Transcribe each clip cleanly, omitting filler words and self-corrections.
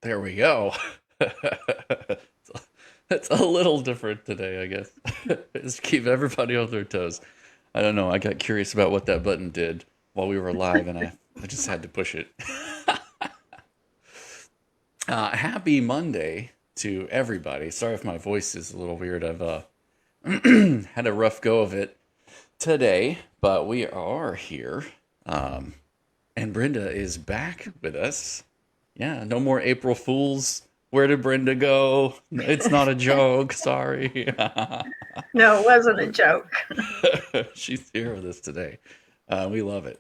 There we go. It's a little different today, I guess. Just keep everybody on their toes. I don't know. I got curious about what that button did while we were live, and I just had to push it. Happy Monday to everybody. Sorry if my voice is a little weird. I've had a rough go of it today, but we are here. Um, and Brenda is back with us. Yeah, no more April Fools. Where did Brenda go? It's not a joke. Sorry. No, it wasn't a joke. She's here with us today. We love it.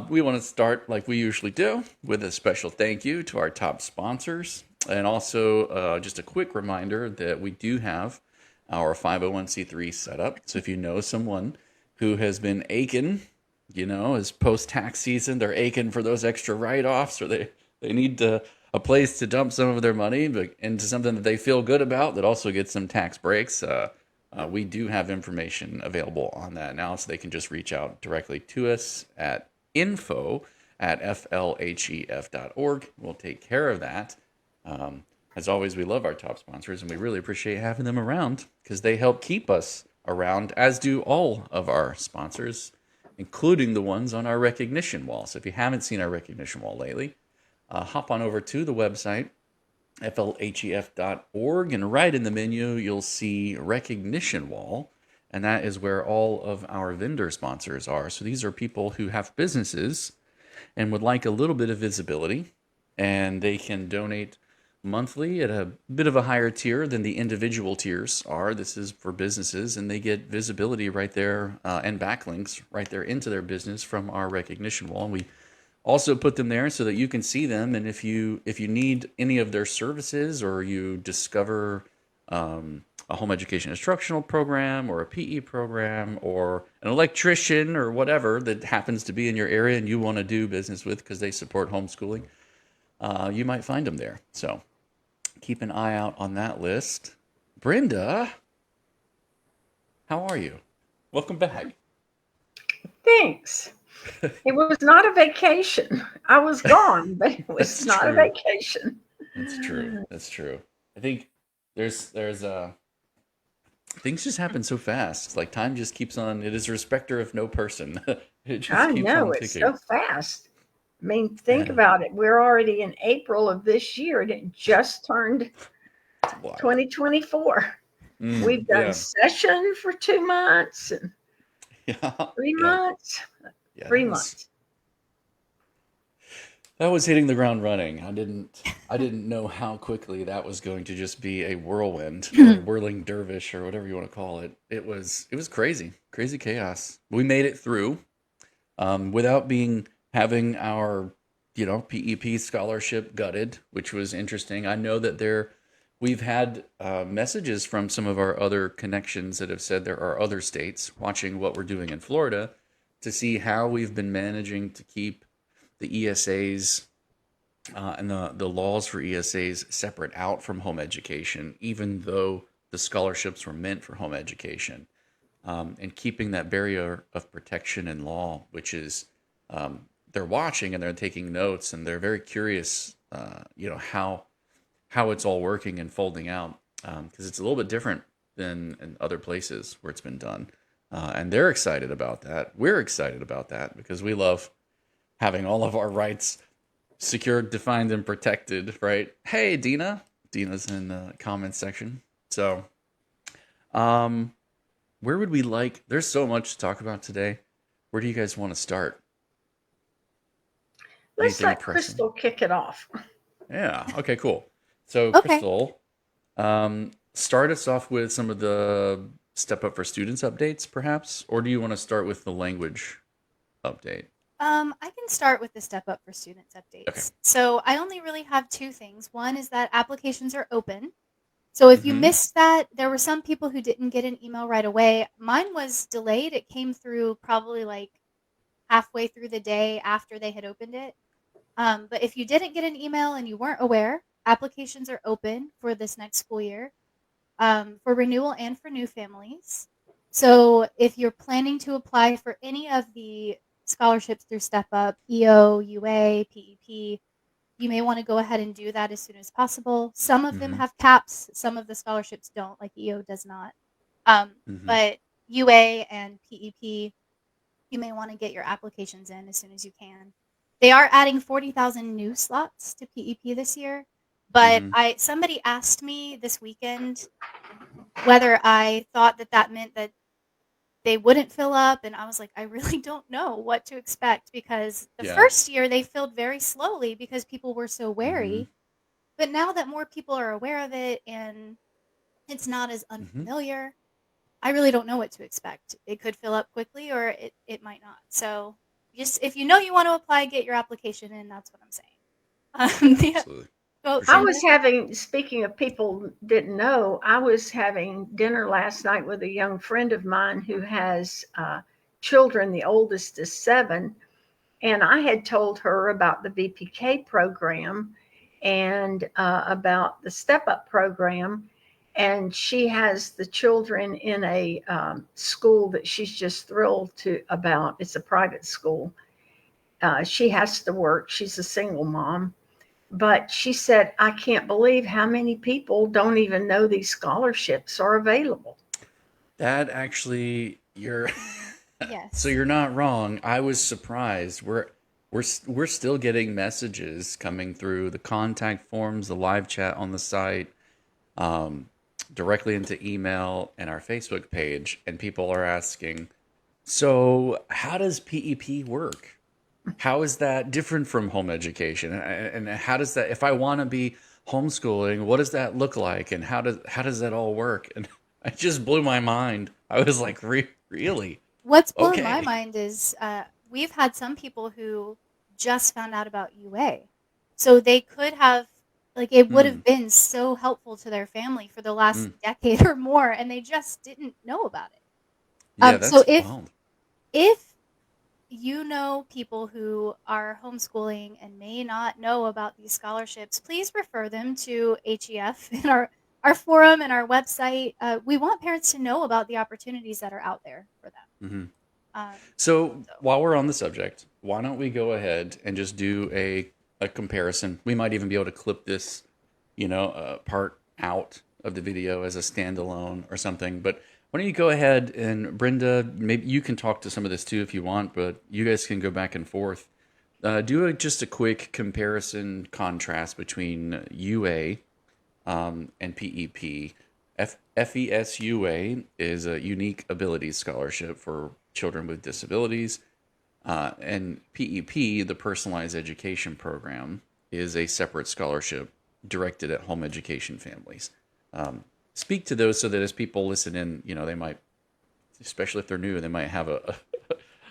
We want to start like we usually do with a special thank you to our top sponsors. And also, just a quick reminder that we do have our 501c3 set up. So if you know someone who has been aching, as post tax season, they're aching for those extra write offs, or they need a place to dump some of their money into something that they feel good about that also gets some tax breaks. We do have information available on that now, so they can just reach out directly to us at info@flhef.org. We'll take care of that. As always, we love our top sponsors, and we really appreciate having them around because they help keep us around, as do all of our sponsors, including the ones on our recognition wall. So if you haven't seen our recognition wall lately, hop on over to the website, flhef.org, and right in the menu, you'll see Recognition Wall, and that is where all of our vendor sponsors are. So these are people who have businesses and would like a little bit of visibility, and they can donate monthly at a bit of a higher tier than the individual tiers are. This is for businesses, and they get visibility right there and backlinks right there into their business from our recognition wall. And we also put them there so that you can see them, and if you need any of their services, or you discover a home education instructional program or a PE program or an electrician or whatever that happens to be in your area and you want to do business with because they support homeschooling, you might find them there. So keep an eye out on that list. Brenda, how are you? Welcome back. Thanks. It was not a vacation. I was gone, but it was That's not a true. vacation. That's true. That's true. I think there's things just happen so fast. Like time just keeps on. It is a respecter of no person. It just I keeps know on it's ticking. so fast. I mean, think Yeah, about it. We're already in April of this year, and it just turned it's wild. 2024. We've done Yeah, session for 2 months and yeah, three yeah, months. yeah. Three months. That was hitting the ground running. I didn't know how quickly that was going to just be a whirlwind or a whirling dervish or whatever you want to call it. It was crazy, crazy chaos. We made it through without being having our PEP scholarship gutted, which was interesting. I know that we've had messages from some of our other connections that have said there are other states watching what we're doing in Florida to see how we've been managing to keep the ESAs and the laws for ESAs separate out from home education, even though the scholarships were meant for home education, and keeping that barrier of protection in law, which is they're watching and they're taking notes and they're very curious, how it's all working and folding out, because it's a little bit different than in other places where it's been done. And they're excited about that. We're excited about that because we love having all of our rights secured, defined, and protected, right? Hey, Dina. Dina's in the comments section. So, um, where would we like? There's so much to talk about today. Where do you guys want to start? Let's Anything let pressing? Crystal kick it off. Yeah. Okay. Cool. So, Okay. Crystal, start us off with some of the Step Up for Students updates, perhaps, or do you want to start with the language update? I can start with the Step Up for Students Okay. updates. So I only really have two things. One is that applications are open. So if you Mm-hmm. missed that, there were some people who didn't get an email right away. Mine was delayed. It came through probably like halfway through the day after they had opened it. But if you didn't get an email and you weren't aware, applications are open for this next school year, for renewal and for new families. So if you're planning to apply for any of the scholarships through Step Up, EO, UA, PEP, you may want to go ahead and do that as soon as possible. Some of them Mm-hmm. have caps, some of the scholarships don't, like EO does not. Mm-hmm. But UA and PEP, you may want to get your applications in as soon as you can. They are adding 40,000 new slots to PEP this year, but Mm-hmm. somebody asked me this weekend whether I thought that that meant that they wouldn't fill up, and I was like, I really don't know what to expect, because the Yeah. first year they filled very slowly because people were so Mm-hmm. wary. But now that more people are aware of it and it's not as Mm-hmm. unfamiliar, I really don't know what to expect. It could fill up quickly or it might not. So just if you know you want to apply, get your application in. That's what I'm saying. Absolutely. Go, For I sure. Brenda. was having, speaking of people didn't know, I was having dinner last night with a young friend of mine who has children. The oldest is 7. And I had told her about the VPK program and about the Step Up program. And she has the children in a school that she's just thrilled to about. It's a private school. She has to work. She's a single mom. But she said, I can't believe how many people don't even know these scholarships are available. That actually, you're so Yes. you're not wrong. I was surprised. We're still getting messages coming through the contact forms, the live chat on the site, um, directly into email and our Facebook page, and people are asking, so how does PEP work? How is that different from home education? And how does that, if I want to be homeschooling, what does that look like? And how does that all work? And it just blew my mind. I was like, really? What's blown my Okay. mind is we've had some people who just found out about UA. So they could have, like, it would Hmm. have been so helpful to their family for the last Mm. decade or more, and they just didn't know about it. Yeah, So that's if wild. if you know people who are homeschooling and may not know about these scholarships, please refer them to HEF in our forum and our website. We want parents to know about the opportunities that are out there for them. Hmm. Um, So so while we're on the subject, why don't we go ahead and just do a comparison? We might even be able to clip this, part out of the video as a standalone or something. But why don't you go ahead, and Brenda, maybe you can talk to some of this too if you want, but you guys can go back and forth. Just a quick comparison contrast between UA and PEP. FESUA is a unique abilities scholarship for children with disabilities. And PEP, the personalized education program, is a separate scholarship directed at home education families. Speak to those so that as people listen in, they might, especially if they're new, they might have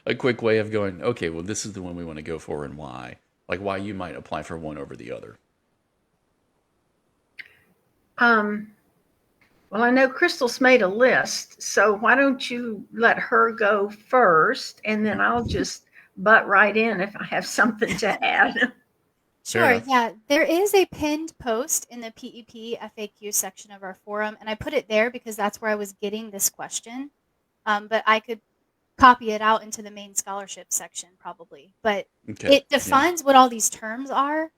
a quick way of going, okay, well, this is the one we want to go for and why. Like why you might apply for one over the other. Um, well, I know Crystal's made a list, so why don't you let her go first, and then I'll just butt right in if I have something to add. Fair sure, enough. yeah, there is a pinned post in the PEP FAQ section of our forum, and I put it there because that's where I was getting this question. But I could copy it out into the main scholarship section probably. But Okay. it Yeah. defines what all these terms are: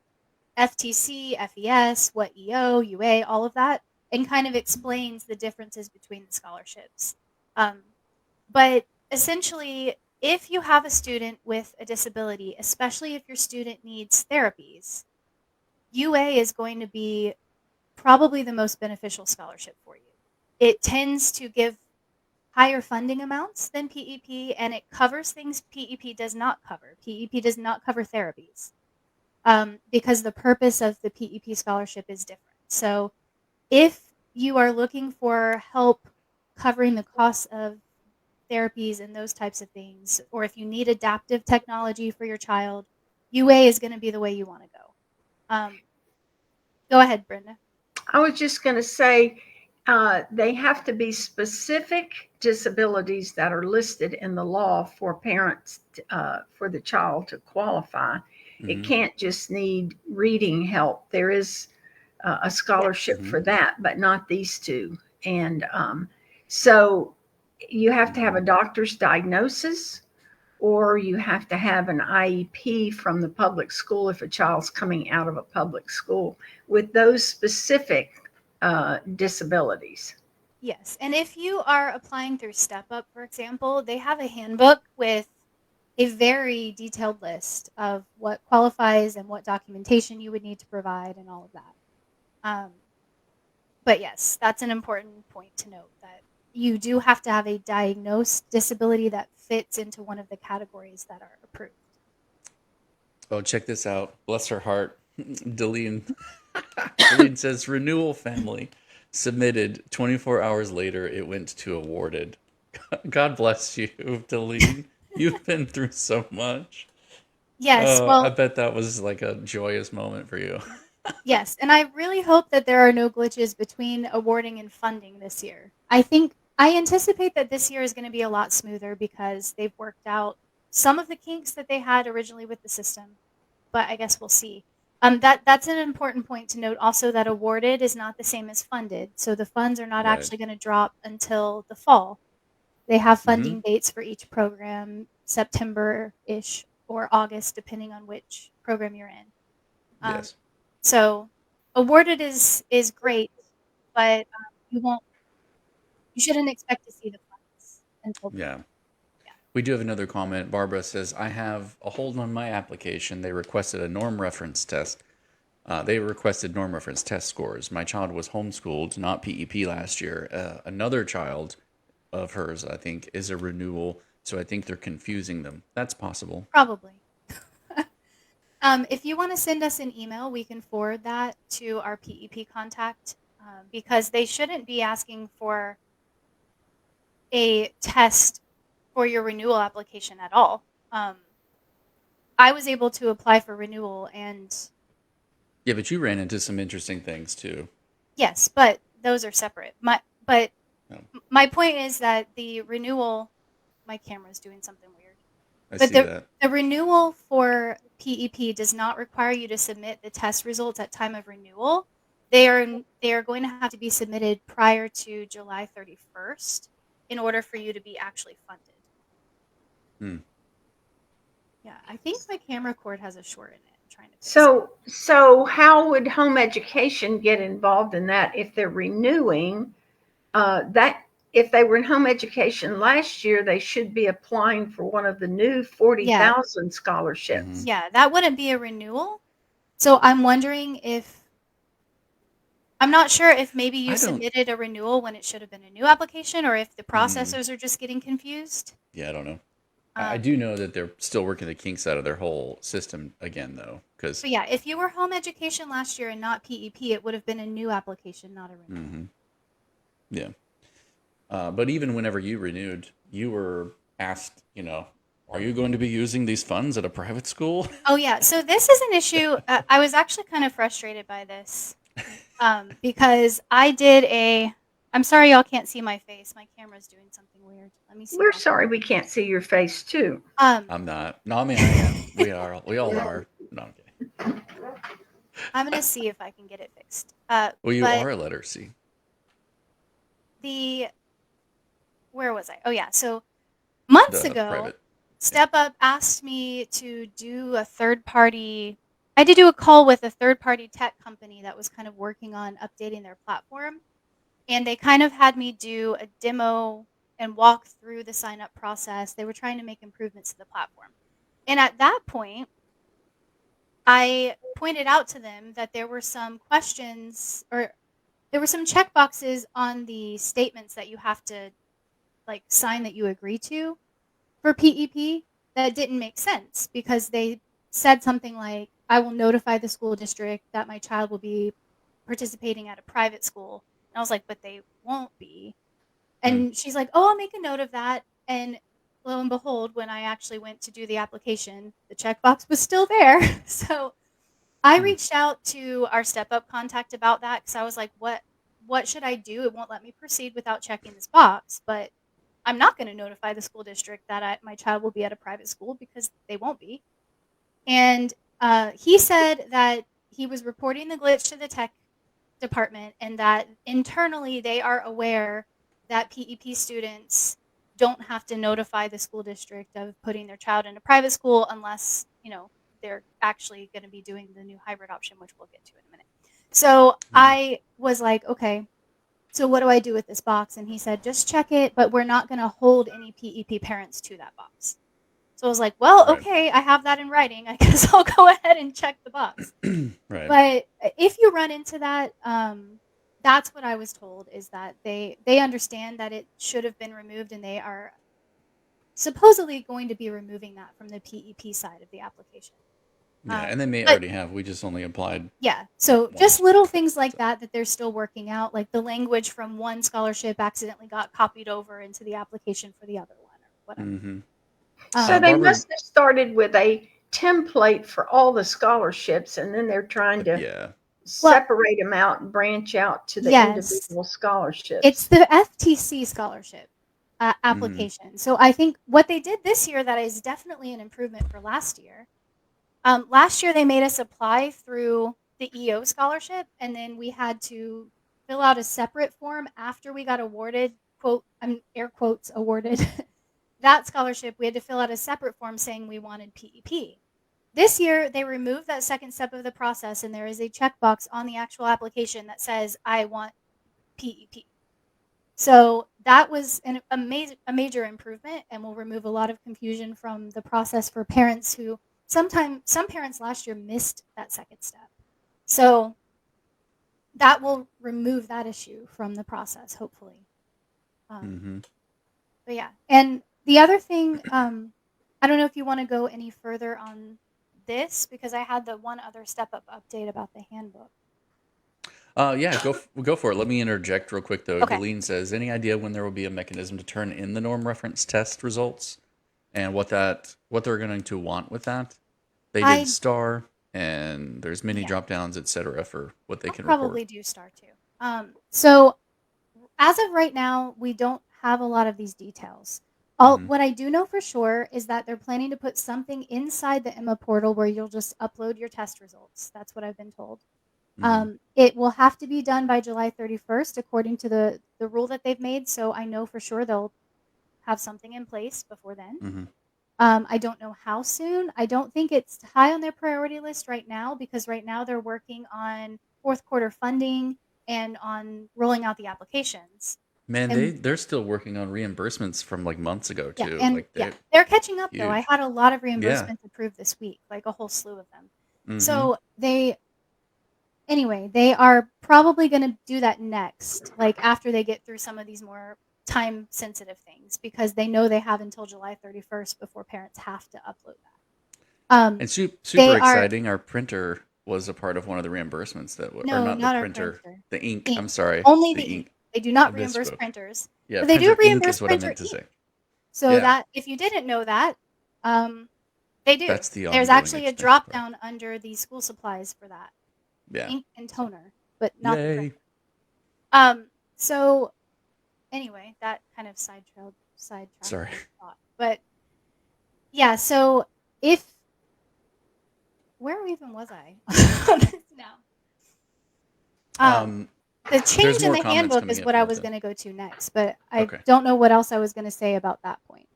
FTC, FES, what EO, UA, all of that, and kind of explains the differences between the scholarships. Um, but essentially, if you have a student with a disability, especially if your student needs therapies, UA is going to be probably the most beneficial scholarship for you. It tends to give higher funding amounts than PEP, and it covers things PEP does not cover. PEP does not cover therapies because the purpose of the PEP scholarship is different. So if you are looking for help covering the costs of therapies and those types of things, or if you need adaptive technology for your child, UA is going to be the way you want to go. Go ahead, Brenda. I was just going to say they have to be specific disabilities that are listed in the law for parents, for the child to qualify. It Mm-hmm. can't just need reading help. There is a Yes. scholarship Mm-hmm. for that, but not these two. And so you have to have Mm-hmm. a doctor's diagnosis or you have to have an IEP from the public school if a child's coming out of a public school with those specific disabilities. Yes. And if you are applying through Step Up, for example, they have a handbook with a very detailed list of what qualifies and what documentation you would need to provide and all of that. But yes, that's an important point to note, that you do have to have a diagnosed disability that fits into one of the categories that are approved. Oh, check this out. Bless her heart. Deline. Deline says renewal family submitted 24 hours later. It went to awarded. God bless you, Deline. You've been through so much. Yes, I well, bet that was like a joyous moment for you. yes, and I really hope that there are no glitches between awarding and funding this year. I anticipate that this year is going to be a lot smoother because they've worked out some of the kinks that they had originally with the system, but I guess we'll see. That's an important point to note also, that awarded is not the same as funded. So the funds are not Right. actually going to drop until the fall. They have Mm-hmm. funding dates for each program, September-ish or August, depending on which program you're in. Um, Yes. so awarded is great, but you shouldn't expect to see the funds until then. Yeah. Yeah. We do have another comment. Barbara says, I have a hold on my application. They requested a norm reference test. They requested norm reference test scores. My child was homeschooled, not PEP last year. Another child of hers, I think, is a renewal. So I think they're confusing them. That's possible. Probably. If you want to send us an email, we can forward that to our PEP contact, because they shouldn't be asking for a test for your renewal application at all. I was able to apply for renewal, and Yeah, but you ran into some interesting things too. yes, but those are separate. But Oh, my point is that the renewal, my camera's doing something weird. I But see that. the renewal for PEP does not require you to submit the test results at time of renewal. They are going to have to be submitted prior to July 31st in order for you to be actually funded. Hmm. Yeah, I think my camera cord has a short in it. I'm trying to fix it. So how would home education get involved in that if they're renewing that? If they were in home education last year, they should be applying for one of the new Yeah, 40,000 Mm-hmm. scholarships. yeah, that wouldn't be a renewal. So I'm wondering if I'm not sure if maybe you I don't. submitted a renewal when it should have been a new application, or if the Mm, processors are just getting confused. yeah, I don't know. I Um, do know that they're still working the kinks out of their whole system again, though, because but yeah, if you were home education last year and not PEP, it would have been a new application, not a renewal. mm-hmm. Yeah. But even whenever you renewed, you were asked, are you going to be using these funds at a private school? Oh yeah, so this is an issue. I was actually kind of frustrated by this, because I did a. I'm sorry y'all can't see my face. My camera's doing something weird. Let me see if We're I sorry we can't see your face too. can. I'm not. No, I mean I am. We are. We all are. No, I'm kidding. I'm gonna see if I can get it fixed. Well, you But are a letter C. the where was I? Oh yeah, so months The ago, private. Step Up asked me to do a third party. I had to do a call with a third party tech company that was kind of working on updating their platform. And they kind of had me do a demo and walk through the sign up process. They were trying to make improvements to the platform. And at that point, I pointed out to them that there were some questions, or there were some check boxes on the statements that you have to like sign that you agree to for PEP that didn't make sense, because they said something like, I will notify the school district that my child will be participating at a private school. And I was like, but they won't be. Hmm. And she's like, oh, I'll make a note of that. And lo and behold, when I actually went to do the application, the checkbox was still there. So I Hmm. reached out to our Step Up contact about that, because I was like, what should I do? It won't let me proceed without checking this box. But I'm not going to notify the school district that my child will be at a private school, because they won't be. And he said that he was reporting the glitch to the tech department, and that internally they are aware that PEP students don't have to notify the school district of putting their child in a private school unless, they're actually going to be doing the new hybrid option, which we'll get to in a minute. So I was like, okay, so what do I do with this box? And he said, just check it, but we're not going to hold any PEP parents to that box. So I was like, well, Right. okay, I have that in writing. I guess I'll go ahead and check the box. Right. But if you run into that, that's what I was told, is that they understand that it should have been removed, and they are supposedly going to be removing that from the PEP side of the application. Yeah, and they may But already have. We just only applied. yeah, so once. just little things like that they're still working out. Like the language from one scholarship accidentally got copied over into the application for the other one or whatever. Mm-hmm. So they Barbara- must have started with a template for all the scholarships, and then they're trying to Yeah. separate them out and branch out to the Yes. individual scholarships. It's the FTC scholarship application. So I think what they did this year that is definitely an improvement for last year. Last year they made us apply through the EO scholarship, and then we had to fill out a separate form after we got awarded, quote, air quotes, awarded that scholarship. We had to fill out a separate form saying we wanted PEP. This year, they removed that second step of the process, and there is a checkbox on the actual application that says, I want PEP. So that was a major improvement, and will remove a lot of confusion from the process for parents who some parents last year missed that second step. So that will remove that issue from the process, hopefully. But yeah, and the other thing, I don't know if you want to go any further on this, because I had the one other step up update about the handbook. Yeah, go for it. Let me interject real quick though. Okay. Galene says, any idea when there will be a mechanism to turn in the norm reference test results, and what they're going to want with that? They did star, and there's many drop downs, etc. for what they can probably report. do star too. So as of right now, we don't have a lot of these details. What I do know for sure is that they're planning to put something inside the Emma portal where you'll just upload your test results. That's what I've been told. It will have to be done by July 31st, according to the rule that they've made. So I know for sure they'll have something in place before then. I don't know how soon. I don't think it's high on their priority list right now, because right now they're working on fourth quarter funding and on rolling out the applications. Man, they're still working on reimbursements from like months ago too. They're catching up though. I huge. had a lot of reimbursements approved this week, like a whole slew of them. So they are probably going to do that next, like after they get through some of these more time sensitive things, because they know they have until July 31st before parents have to upload that. And super exciting. Our printer was a part of one of the reimbursements that not the our printer, printer. the ink. I'm sorry, Only the ink. They do not reimburse printers. Yeah, but they do reimburse is what printer I meant to ink. say. So that if you didn't know that, they do. That's the There's actually a drop down under the school supplies for that. Yeah. Ink and toner, but not the printer. So anyway, that kind of sidetracked. Sorry. Thought. But yeah, so where even was I now? The change in the handbook is what I was going to go to next, but I don't know what else I was going to say about that point.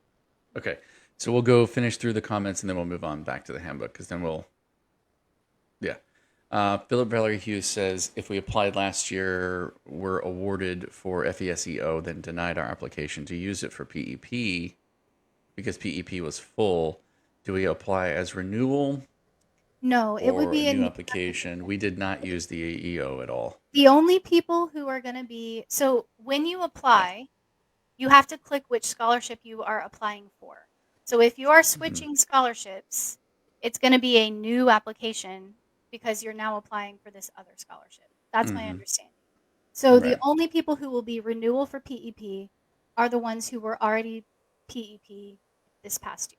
Okay, so we'll go finish through the comments, and then we'll move on back to the handbook, because then Philip Valerie Hughes says, if we applied last year, were awarded for FESEO, then denied our application to use it for PEP because PEP was full, do we apply as renewal? No, it would be a new application. We did not use the EO at all. The only people who are going to be, so when you apply, you have to click which scholarship you are applying for. So if you are switching scholarships, it's going to be a new application, because you're now applying for this other scholarship. That's my understanding. So the only people who will be renewal for PEP are the ones who were already PEP this past year.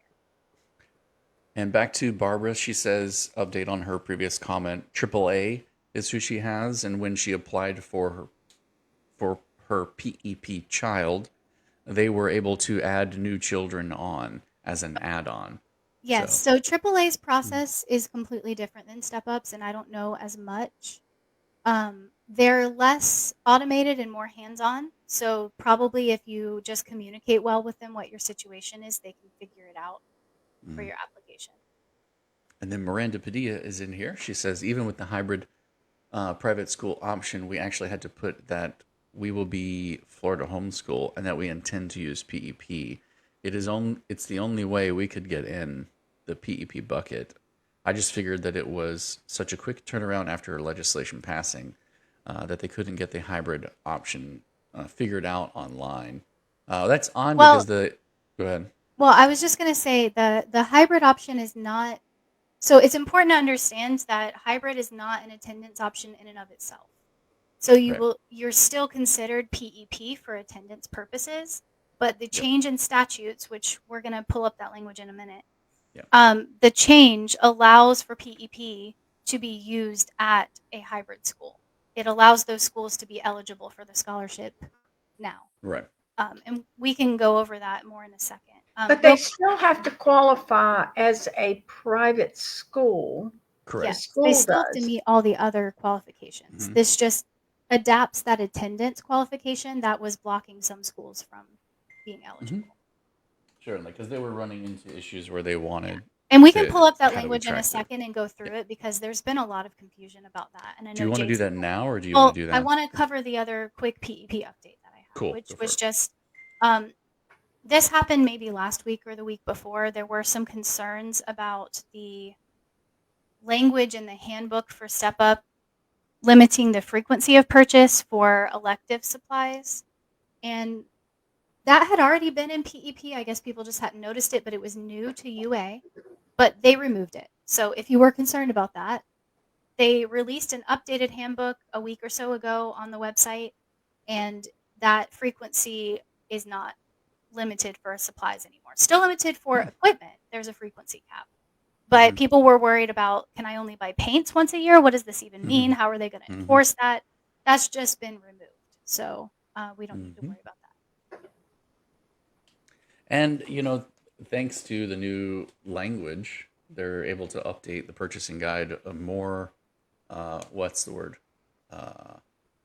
And back to Barbara, she says, update on her previous comment, AAA is who she has, and when she applied for her PEP child, they were able to add new children on as an add-on. Yes, so AAA's process is completely different than step-ups, and I don't know as much. They're less automated and more hands-on. So probably if you just communicate well with them what your situation is, they can figure it out for Mm. your application. And then Miranda Padilla is in here. She says, even with the hybrid private school option, we actually had to put that we will be Florida homeschool and that we intend to use PEP. It's the only way we could get in the PEP bucket. I just figured that it was such a quick turnaround after legislation passing that they couldn't get the hybrid option figured out online. That's odd Well, because the go ahead. well, I was just going to say the hybrid option is not. So it's important to understand that hybrid is not an attendance option in and of itself. So Right. you're still considered PEP for attendance purposes, but the Yep. change in statutes, which we're going to pull up that language in a minute, Yep. the change allows for PEP to be used at a hybrid school. It allows those schools to be eligible for the scholarship now. Right. And we can go over that more in a second. But they still have to qualify as a private school. Correct. Yes, school they still have to does. meet all the other qualifications. Mhm. This just adapts that attendance qualification that was blocking some schools from being eligible. Sure, like because they were running into issues where they wanted And we can to. pull up that How do we language in a track that? second and go Yeah. through it because there's been a lot of confusion about that. And I Do you know want to do Jason. that now, or do you want Well, to do I that? want to cover the other quick PEP update that I have, Cool. which Go for was it. just this happened maybe last week or the week before. There were some concerns about the language in the handbook for Step Up limiting the frequency of purchase for elective supplies. And that had already been in PEP. I guess people just hadn't noticed it, but it was new to UA. But they removed it. So if you were concerned about that, they released an updated handbook a week or so ago on the website, and that frequency is not limited for supplies anymore. Still limited for equipment. There's a frequency cap. But Mhm. people were worried about, can I only buy paints once a year? What does this even mean? Mhm. How are they going to Mhm. enforce that? That's just been removed. So we don't need to Mhm. worry about that. And thanks to the new language, they're able to update the purchasing guide more. What's the word? Uh,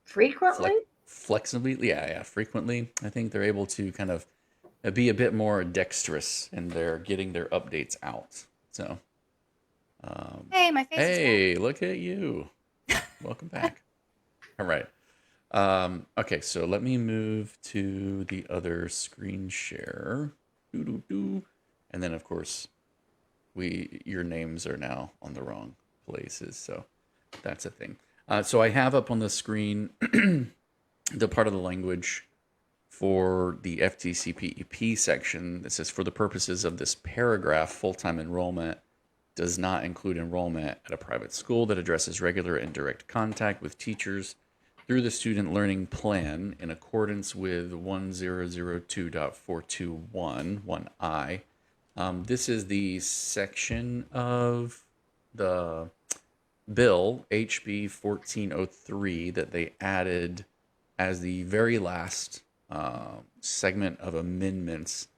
Frequently? Flexibly. Yeah, yeah. Frequently, I think they're able to kind of be a bit more dexterous in their getting their updates out. So, Hey, my face is back. hey, look at you. Welcome back. All right. Okay, so let me move to the other screen share. Doo-doo-doo. And then, of course, your names are now on the wrong places, so that's a thing. So I have up on the screen the part of the language for the FTCPEP section that says, for the purposes of this paragraph, full-time enrollment does not include enrollment at a private school that addresses regular and direct contact with teachers through the student learning plan in accordance with 1002.421, 1I. This is the section of the bill, HB 1403, that they added as the very last segment of amendments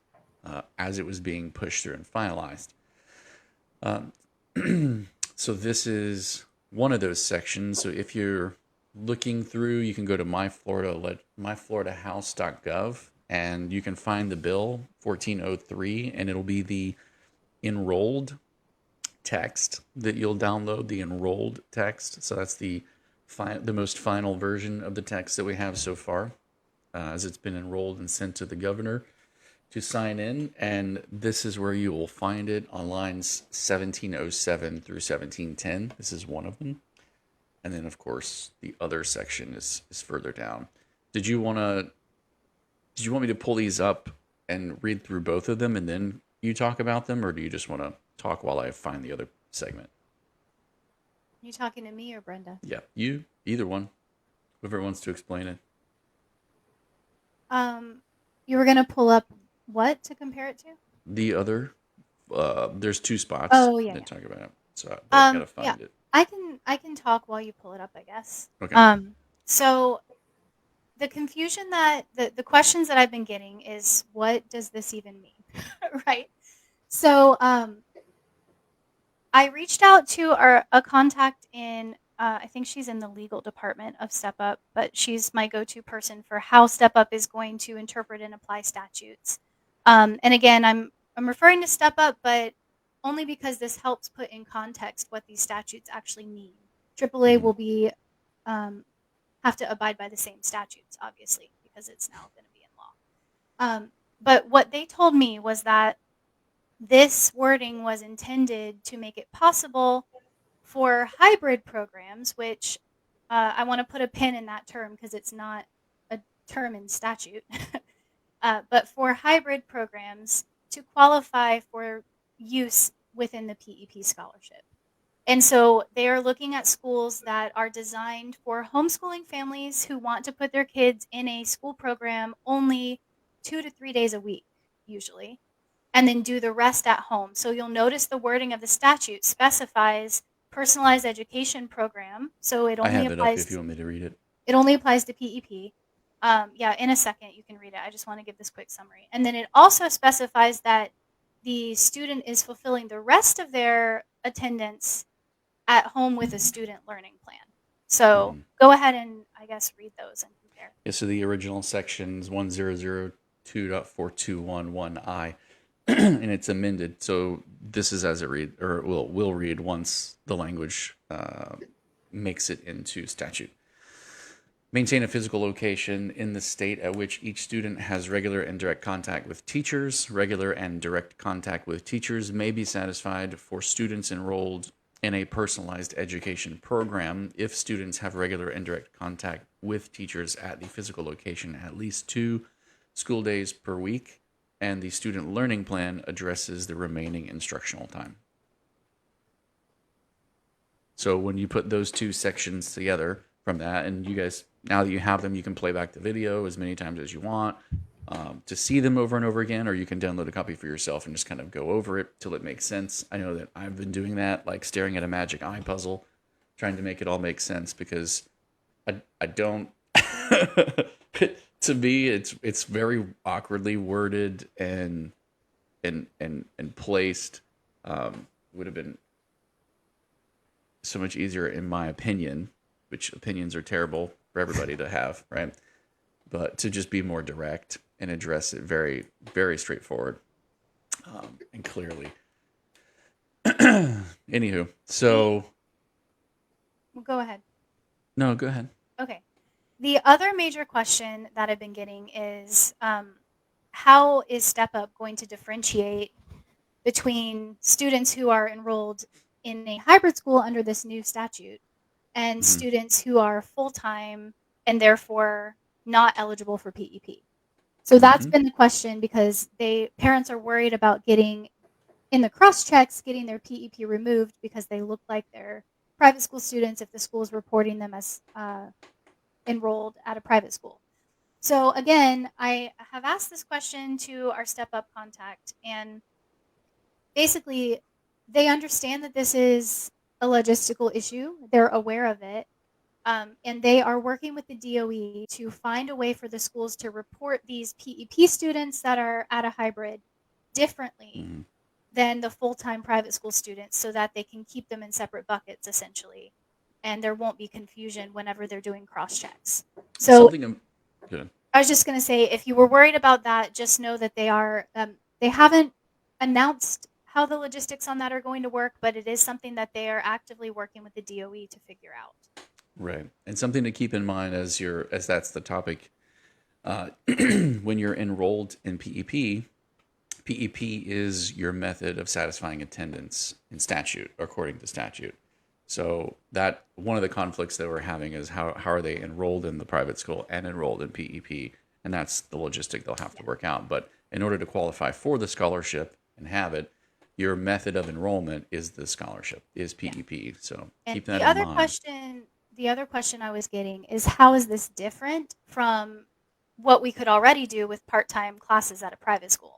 as it was being pushed through and finalized. So this is one of those sections. So if you're looking through, you can go to myfloridahouse.gov and you can find the bill 1403, and it'll be the enrolled text that you'll download, the enrolled text. So that's the most final version of the text that we have so far, as it's been enrolled and sent to the governor to sign in. And this is where you will find it on lines 1707 through 1710. This is one of them. And then, of course, the other section is further down. Did you want me to pull these up and read through both of them and then you talk about them, or do you just want to talk while I find the other segment? You talking to me or Brenda? Yeah, either one. Whoever wants to explain it. You were gonna pull up what to compare it to? The other, there's two spots Oh yeah, that yeah. talk about it. So, but I gotta Yeah. find it. I can talk while you pull it up, I guess. Okay. So the confusion that the questions that I've been getting is, what does this even mean? Right? So I reached out to a contact in I think she's in the legal department of Step Up, but she's my go-to person for how Step Up is going to interpret and apply statutes. And again, I'm referring to Step Up, but only because this helps put in context what these statutes actually mean. AAA Mhm. will be have to abide by the same statutes, obviously, because it's now going to be in law. But what they told me was that this wording was intended to make it possible for hybrid programs, which I want to put a pin in that term because it's not a term in statute, but for hybrid programs to qualify for use within the PEP scholarship. And so they are looking at schools that are designed for homeschooling families who want to put their kids in a school program only 2 to 3 days a week, usually, and then do the rest at home. So you'll notice the wording of the statute specifies personalized education program. So I have it up if you want me to read it. it only applies to PEP. Yeah, in a second you can read it. I just want to give this quick summary. And then it also specifies that the student is fulfilling the rest of their attendance at home with a student learning plan. So Mhm. go ahead and, I guess, read those and compare. Yeah, so the original section's 1002.4211I, and it's amended. So this is as it read, or will read once the language makes it into statute. Maintain a physical location in the state at which each student has regular and direct contact with teachers. Regular and direct contact with teachers may be satisfied for students enrolled in a personalized education program if students have regular and direct contact with teachers at the physical location at least 2 school days per week, and the student learning plan addresses the remaining instructional time. So when you put those two sections together from that, and you guys, now that you have them, you can play back the video as many times as you want to see them over and over again, or you can download a copy for yourself and just kind of go over it till it makes sense. I know that I've been doing that, like staring at a magic eye puzzle, trying to make it all make sense because I don't. To me, it's very awkwardly worded and placed. Would have been so much easier in my opinion, which opinions are terrible for everybody to have, right? But to just be more direct and address it very, very straightforward and clearly. Anywho, so Well, go ahead. no, go ahead. Okay. The other major question that I've been getting is how is Step Up going to differentiate between students who are enrolled in a hybrid school under this new statute and Mhm. students who are full-time and therefore not eligible for PEP? So that's Mhm. been the question because parents are worried about getting in the cross checks, getting their PEP removed because they look like they're private school students if the school is reporting them as enrolled at a private school. So again, I have asked this question to our Step Up contact, and basically they understand that this is a logistical issue. They're aware of it. And they are working with the DOE to find a way for the schools to report these PEP students that are at a hybrid differently Mhm. than the full-time private school students so that they can keep them in separate buckets essentially. And there won't be confusion whenever they're doing cross checks. So Something good. I was just going to say, if you were worried about that, just know that they haven't announced how the logistics on that are going to work, but it is something that they are actively working with the DOE to figure out. Right. And something to keep in mind as that's the topic. When you're enrolled in PEP is your method of satisfying attendance in statute, according to statute. So that one of the conflicts that we're having is how are they enrolled in the private school and enrolled in PEP, and that's the logistic they'll have to work out. But in order to qualify for the scholarship and have it, your method of enrollment is the scholarship, is Yeah. PEP. So And keep that in mind. the other question I was getting is how is this different from what we could already do with part-time classes at a private school?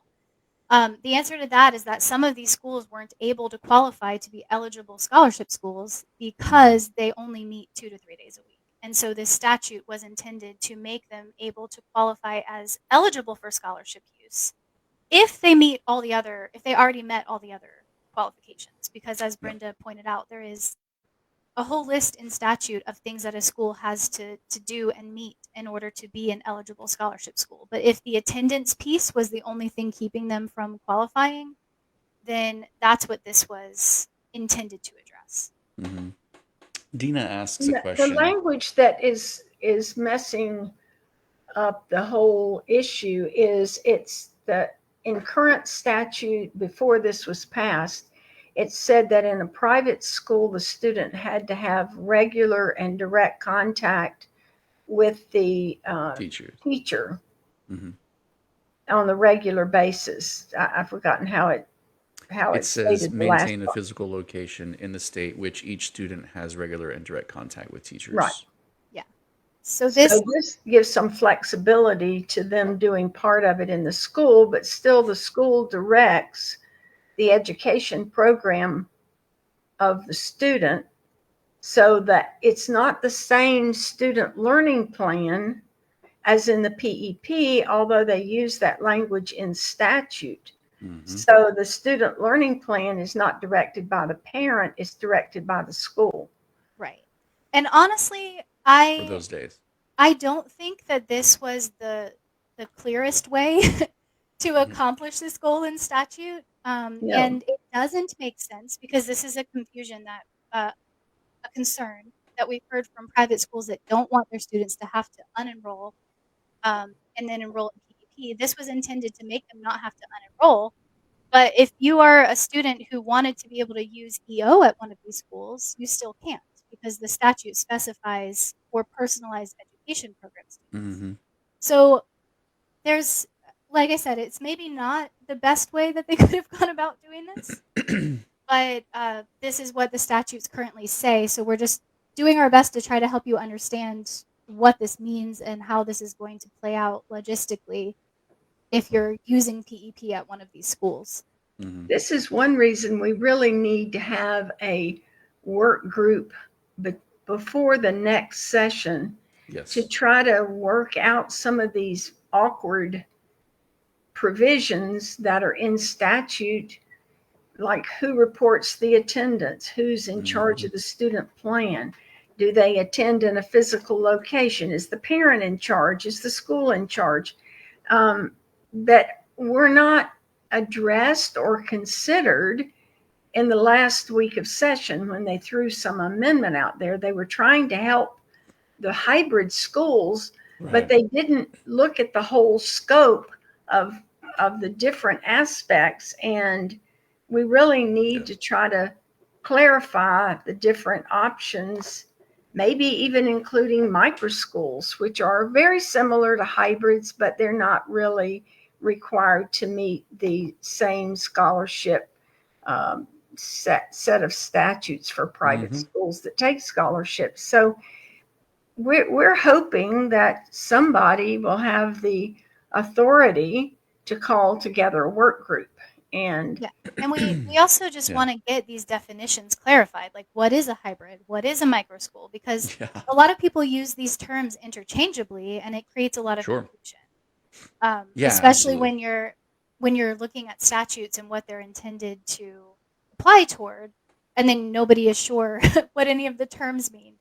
The answer to that is that some of these schools weren't able to qualify to be eligible scholarship schools because they only meet 2 to 3 days a week. And so this statute was intended to make them able to qualify as eligible for scholarship use if they already met all the other qualifications. Because as Yep. Brenda pointed out, there is a whole list in statute of things that a school has to do and meet in order to be an eligible scholarship school. But if the attendance piece was the only thing keeping them from qualifying, then that's what this was intended to address. Hmm. Dina asks a The question. language that is messing up the whole issue is it's the in current statute before this was passed, it said that in a private school the student had to have regular and direct contact with the Teachers. teacher Hmm. on the regular basis. I've forgotten how It it says stated the last maintain a part. physical location in the state which each student has regular and direct contact with Right. teachers. Yeah. So So this this gives some flexibility to them doing part of it in the school, but still the school directs the education program of the student so that it's not the same student learning plan as in the PEP, although they use that language in statute. Hmm. So the student learning plan is not directed by the parent, it's directed by the school. right. And honestly, For those days. I don't think that this was the clearest way to Mhm. accomplish this goal in statute. No. And it doesn't make sense because this is a confusion that a concern that we've heard from private schools that don't want their students to have to unenroll and then enroll in PEP. This was intended to make them not have to unenroll. But if you are a student who wanted to be able to use EO at one of these schools, you still can't because the statute specifies for personalized education program students. Hmm. So there's, like I said, it's maybe not the best way that they could have gone about doing this, but this is what the statutes currently say. So we're just doing our best to try to help you understand what this means and how this is going to play out logistically if you're using PEP at one of these schools. Hmm. This is one reason we really need to have a work group before the next session to Yes. try to work out some of these awkward provisions that are in statute, like who reports the attendance, who's in charge Hmm. of the student plan, do they attend in a physical location, is the parent in charge, is the school in charge, that were not addressed or considered in the last week of session when they threw some amendment out there. They were trying to help the hybrid schools, but Right. they didn't look at the whole scope of of the different aspects. And we really need to Yes. try to clarify the different options, maybe even including micro schools, which are very similar to hybrids, but they're not really required to meet the same scholarship set of statutes for private Hmm. schools that take scholarships. So we're hoping that somebody will have the authority to call together a work group. And Yeah. And we also just Yeah. want to get these definitions clarified. Like what is a hybrid? What is a micro school? Because Yeah. a lot of people use these terms interchangeably and it creates a lot of Sure. confusion. Yeah, Especially absolutely. when you're looking at statutes and what they're intended to apply toward, and then nobody is sure what any of the terms mean.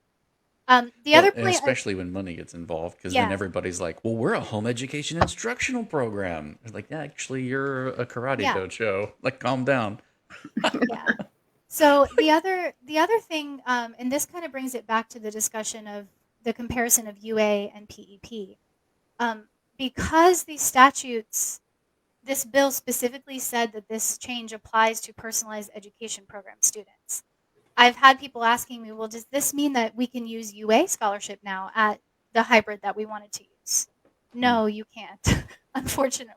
The Well, other and point, especially when money gets involved, because then yeah, everybody's like, "Well, we're a home education instructional program." It's like, yeah, actually, you're a karate yeah, dojo. Like, calm down. yeah. So the other thing, and this kind of brings it back to the discussion of the comparison of UA and PEP, um, because these statutes, this bill specifically said that this change applies to personalized education program students. I've had people asking me, well, does this mean that we can use UA scholarship now at the hybrid that we wanted to use? Mm. No, you can't, unfortunately.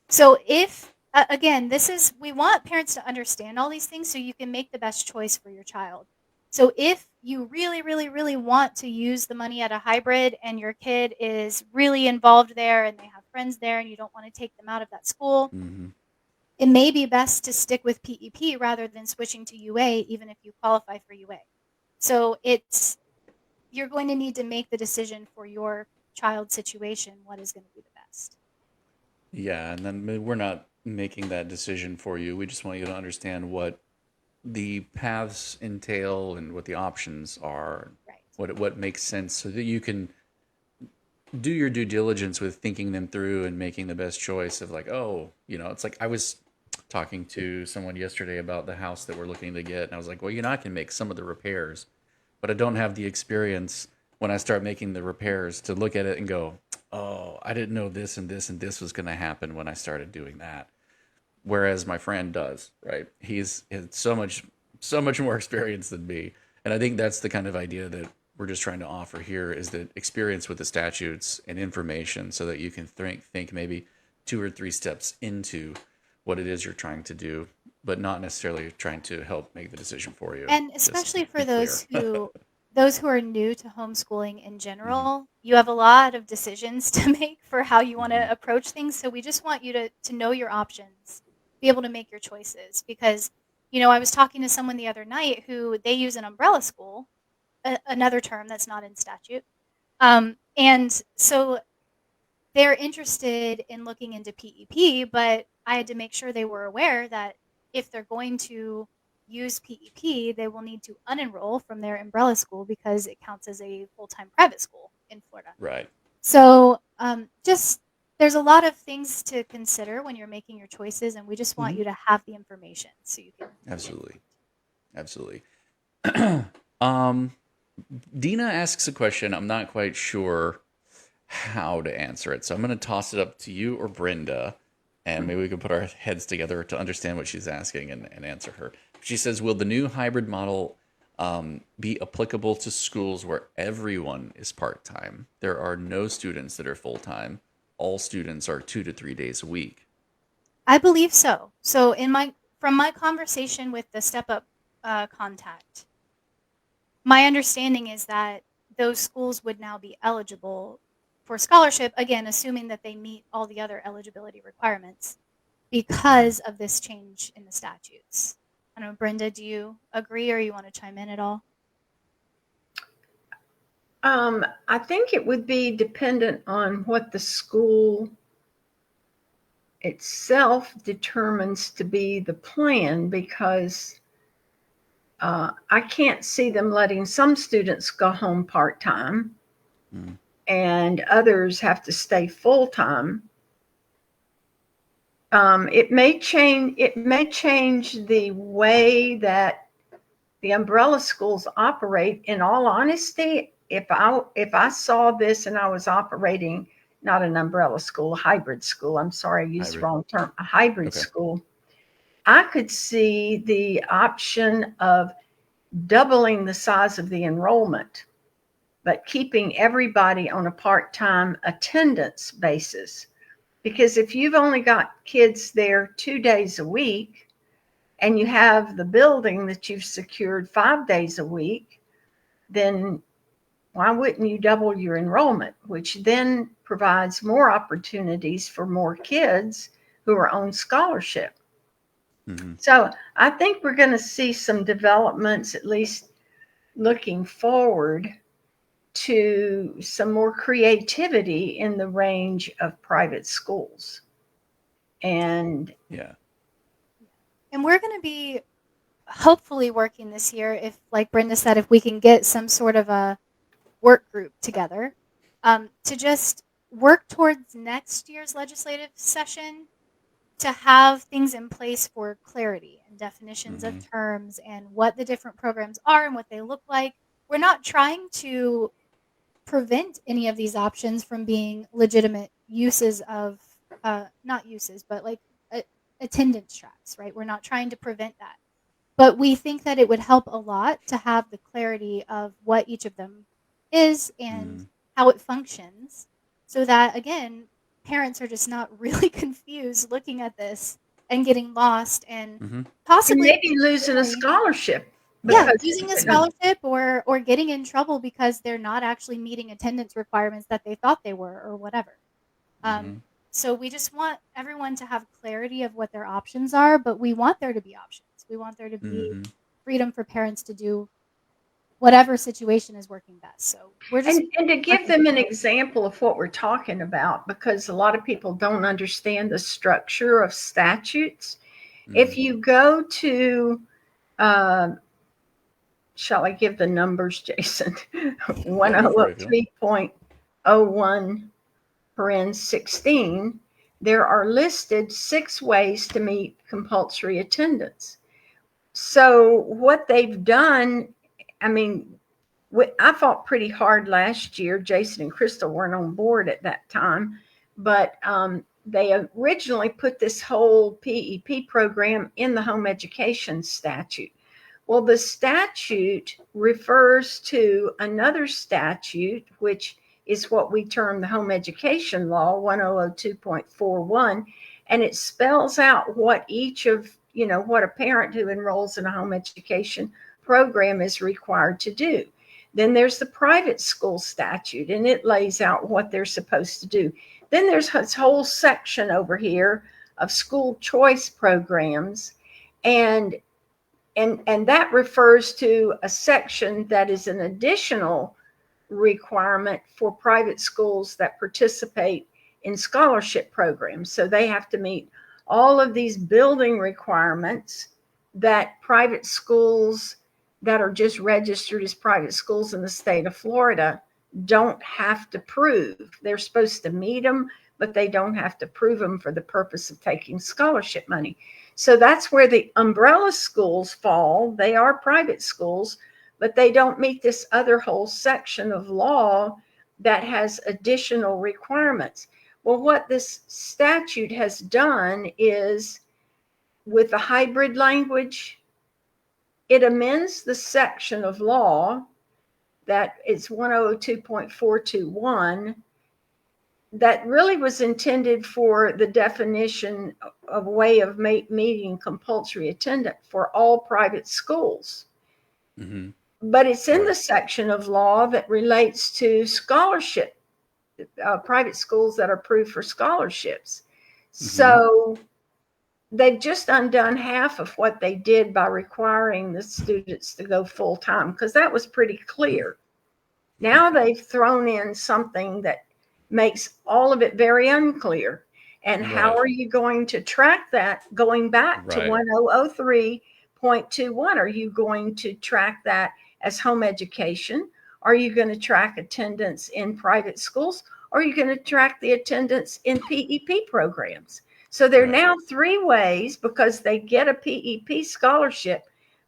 So if again, this is we want parents to understand all these things so you can make the best choice for your child. So if you really, really, really want to use the money at a hybrid and your kid is really involved there and they have friends there and you don't want to take them out of that school, Hmm. it may be best to stick with PEP rather than switching to UA, even if you qualify for UA. So you're going to need to make the decision for your child's situation, what is going to be the best. Yeah, and then we're not making that decision for you. We just want you to understand what the paths entail and what the options are, Right. what makes sense, so that you can do your due diligence with thinking them through and making the best choice of like, oh, it's like I was talking to someone yesterday about the house that we're looking to get, and I was like, well, I can make some of the repairs, but I don't have the experience when I start making the repairs to look at it and go, oh, I didn't know this and this and this was going to happen when I started doing that. Whereas my friend does, right? He's had so much more experience than me. And I think that's the kind of idea that we're just trying to offer here, is that experience with the statutes and information, so that you can think maybe 2 or 3 steps into what it is you're trying to do, but not necessarily trying to help make the decision for you. And Just to especially for be clear. those who are new to homeschooling in Hmm. general, you have a lot of decisions to make for how you want Hmm. to approach things. So we just want you to know your options, be able to make your choices. Because, I was talking to someone the other night who they use an umbrella school, another term that's not in statute. And so they're interested in looking into PEP, but I had to make sure they were aware that if they're going to use PEP, they will need to unenroll from their umbrella school because it counts as a full-time private school in Florida. Right. So just there's a lot of things to consider when you're making your choices, and we just want Hmm. you to have the information so you can be Absolutely. informed. Absolutely. um, Dina asks a question. I'm not quite sure how to answer it. So I'm going to toss it up to you or Brenda, and maybe we can put our heads together to understand what she's asking and answer her. She says, will the new hybrid model be applicable to schools where everyone is part time? There are no students that are full time. All students are 2 to 3 days a week. I believe so. So from my conversation with the Step Up contact, my understanding is that those schools would now be eligible for scholarship, again, assuming that they meet all the other eligibility requirements Mm-hmm. because of this change in the statutes. I don't know, Brenda, do you agree or you want to chime in at all? I think it would be dependent on what the school itself determines to be the plan, because I can't see them letting some students go home part time Mm-hmm. and others have to stay full time. It may change. It may change the way that the umbrella schools operate. In all honesty, if I saw this and I was operating not an umbrella school, a hybrid school. I'm sorry, I used the Hybrid. wrong term. A hybrid Okay. school. I could see the option of doubling the size of the enrollment, but keeping everybody on a part-time attendance basis. Because if you've only got kids there 2 days a week and you have the building that you've secured 5 days a week, then why wouldn't you double your enrollment, which then provides more opportunities for more kids who are on scholarship? Mm-hmm. So I think we're going to see some developments, at least looking forward, to some more creativity in the range of private schools. And Yeah. And we're going to be hopefully working this year, if, like Brenda said, if we can get some sort of a work group together to just work towards next year's legislative session to have things in place for clarity and definitions of Mm-hmm. terms and what the different programs are and what they look like. We're not trying to prevent any of these options from being legitimate uses of, not uses, but like attendance tracks, right? We're not trying to prevent that. But we think that it would help a lot to have the clarity of what each of them is and Mm-hmm. how it functions so that, again, parents are just not really confused looking at this and getting lost and Mm-hmm. possibly maybe losing a scholarship yeah, Right. because losing a you know, scholarship or getting in trouble because they're not actually meeting attendance requirements that they thought they were or whatever. Mm-hmm. So we just want everyone to have clarity of what their options are, but we want there to be options. We want there to be Mm-hmm. freedom for parents to do whatever situation is working best. So we're just and to give working them an through it. example of what we're talking about, because a lot of people don't understand the structure of statutes. Mm-hmm. If you go to uh, shall I give the numbers, Jason? Yeah, go for it if you want. 1003.01 paren 16, there are listed 6 ways to meet compulsory attendance. So what they've done, I mean, I fought pretty hard last year. Jason and Crystal weren't on board at that time, but they originally put this whole PEP program in the home education statute. Well, the statute refers to another statute, which is what we term the home education law, 1002.41, and it spells out what each of, what a parent who enrolls in a home education program is required to do. Then there's the private school statute, and it lays out what they're supposed to do. Then there's this whole section over here of school choice programs, and that refers to a section that is an additional requirement for private schools that participate in scholarship programs. So they have to meet all of these building requirements that private schools that are just registered as private schools in the state of Florida don't have to prove. They're supposed to meet them, but they don't have to prove them for the purpose of taking scholarship money. So that's where the umbrella schools fall. They are private schools, but they don't meet this other whole section of law that has additional requirements. Well, what this statute has done is, with the hybrid language, it amends the section of law that is 1002.421 that really was intended for the definition of way of meeting compulsory attendance for all private schools. Mm-hmm. But it's in Right. the section of law that relates to scholarship, private schools that are approved for scholarships. Mm-hmm. So they've just undone half of what they did by requiring the students to go full time, because that was pretty clear. Now they've thrown in something that makes all of it very unclear. And how Right. are you going to track that going back to Right. 1003.21? Are you going to track that as home education? Are you going to track attendance in private schools? Or are you going to track the attendance in PEP programs? So there are Right. now 3 ways, because they get a PEP scholarship,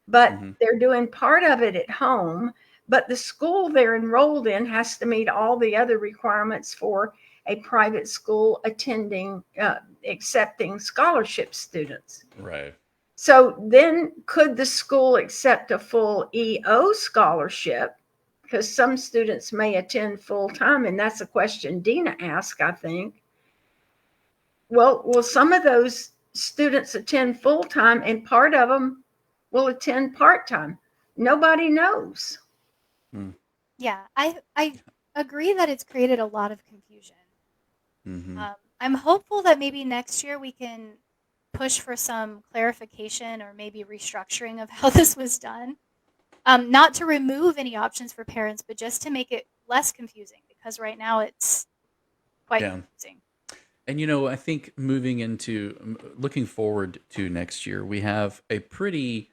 but Mm-hmm. they're doing part of it at home. But the school they're enrolled in has to meet all the other requirements for a private school accepting scholarship students. Right. So then, could the school accept a full EO scholarship? Because some students may attend full time, and that's a question Dina asked, I think. Well, some of those students attend full time, and part of them will attend part time. Nobody knows. Yeah, I agree that it's created a lot of confusion. Mm-hmm. I'm hopeful that maybe next year we can push for some clarification or maybe restructuring of how this was done. Not to remove any options for parents, but just to make it less confusing, because right now it's quite confusing. And I think looking forward to next year, we have a pretty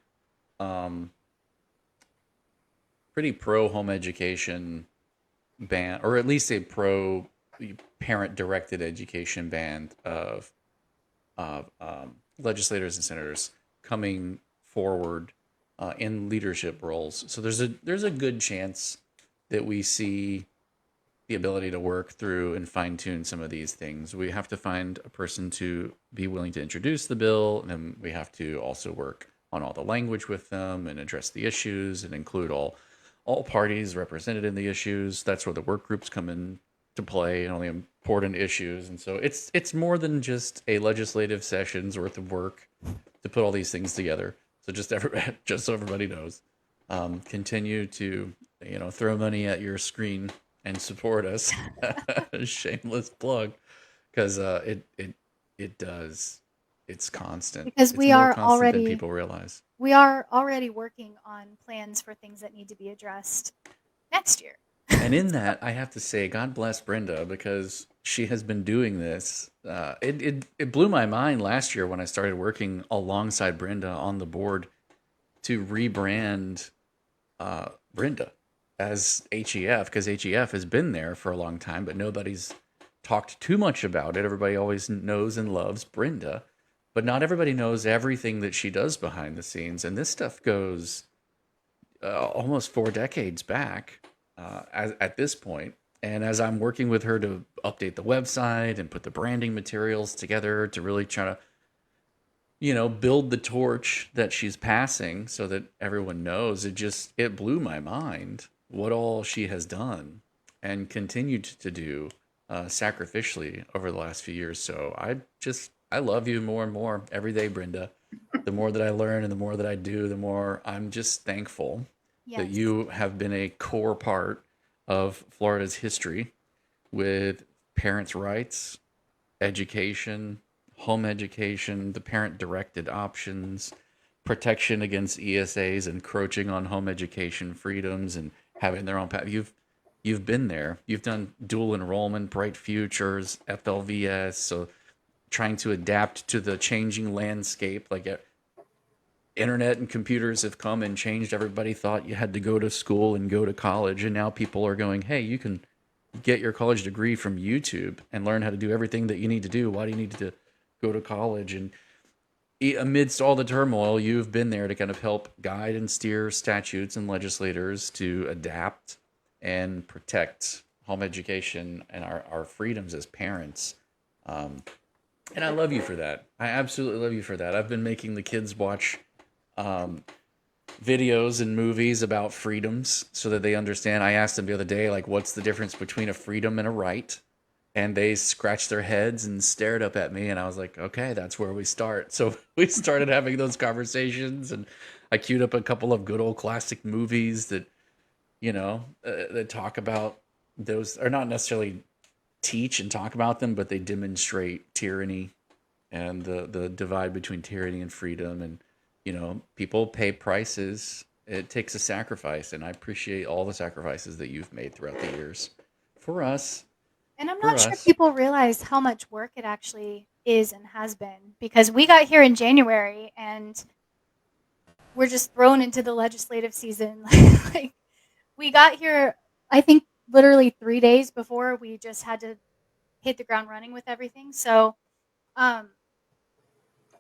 pro home education ban, or at least a pro parent directed education band of legislators and senators coming forward in leadership roles. So there's a good chance that we see the ability to work through and fine tune some of these things. We have to find a person to be willing to introduce the bill, and then we have to also work on all the language with them and address the issues and include all parties represented in the issues. That's where the work groups come in to play, and all the important issues. And so it's more than just a legislative session's worth of work to put all these things together. So just so everybody knows, continue to throw money at your screen and support us. Shameless plug, because it does. It's constant. Because it's we more are constant already than people realize. We are already working on plans for things that need to be addressed next year. And in that, I have to say, God bless Brenda, because she has been doing this. It blew my mind last year when I started working alongside Brenda on the board. to rebrand Brenda as HEF, because HEF has been there for a long time, but nobody's talked too much about it. Everybody always knows and loves Brenda, but not everybody knows everything that she does behind the scenes. And this stuff goes almost 4 decades back at this point. And as I'm working with her to update the website and put the branding materials together to really try to, build the torch that she's passing so that everyone knows, it blew my mind what all she has done and continued to do sacrificially over the last few years. So I love you more and more every day, Brenda. The more that I learn and the more that I do, the more I'm just thankful that Yes. you have been a core part of Florida's history with parents' rights, education, home education, the parent directed options, protection against ESAs encroaching on home education freedoms and having their own path. You've been there. You've done dual enrollment, bright futures, FLVS, so trying to adapt to the changing landscape. Like internet and computers have come and changed. Everybody thought you had to go to school and go to college, and now people are going, hey, you can get your college degree from YouTube and learn how to do everything that you need to do. Why do you need to go to college? And amidst all the turmoil, you've been there to kind of help guide and steer statutes and legislators to adapt and protect home education and our freedoms as parents. And I love you for that. I absolutely love you for that. I've been making the kids watch videos and movies about freedoms so that they understand. I asked them the other day, like, what's the difference between a freedom and a right? And they scratched their heads and stared up at me, and I was like, okay, that's where we start. So we started having those conversations, and I queued up a couple of good old classic movies that, that talk about those, or not necessarily teach and talk about them, but they demonstrate tyranny and the divide between tyranny and freedom. And people pay prices. It takes a sacrifice, and I appreciate all the sacrifices that you've made throughout the years for us. And I'm For not sure us. people realize how much work it actually is and has been, because we got here in January and we're just thrown into the legislative season. Like, we got here, I think, literally 3 days before we just had to hit the ground running with everything. So, um,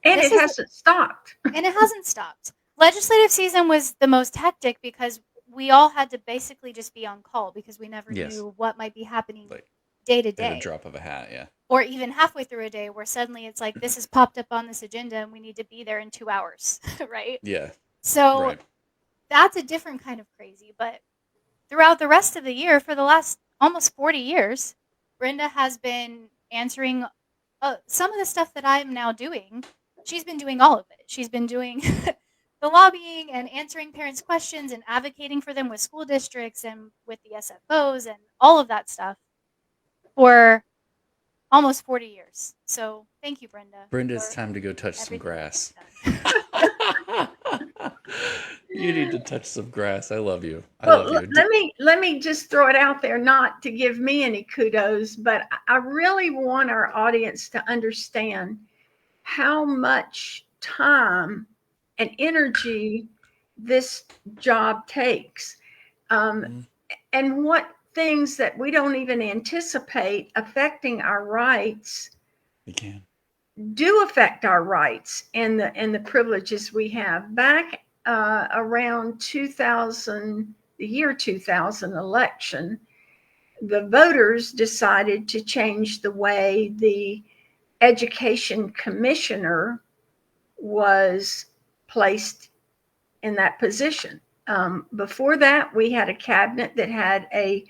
And this it is, hasn't stopped. and it hasn't stopped. Legislative season was the most hectic because we all had to basically just be on call because we never Yes. knew what might be happening Like day to at a day. drop of a hat, yeah. Or even halfway through a day where suddenly it's like, this has popped up on this agenda and we need to be there in 2 hours, right? Yeah, So right. that's a different kind of crazy. But throughout the rest of the year, for the last almost 40 years, Brenda has been answering some of the stuff that I'm now doing. She's been doing all of it. She's been doing the lobbying and answering parents' questions and advocating for them with school districts and with the SFOs and all of that stuff for almost 40 years. So thank you, Brenda, Brenda, it's for time to go touch some everything that grass. you've done. You need to touch some grass. I love you. I Well, love you. let me just throw it out there, not to give me any kudos, but I really want our audience to understand how much time and energy this job takes, Mhm. and what things that we don't even anticipate affecting our rights You can. do affect our rights and the privileges we have. Back around 2000, the year 2000 election, the voters decided to change the way the education commissioner was placed in that position. Before that, we had a cabinet that had a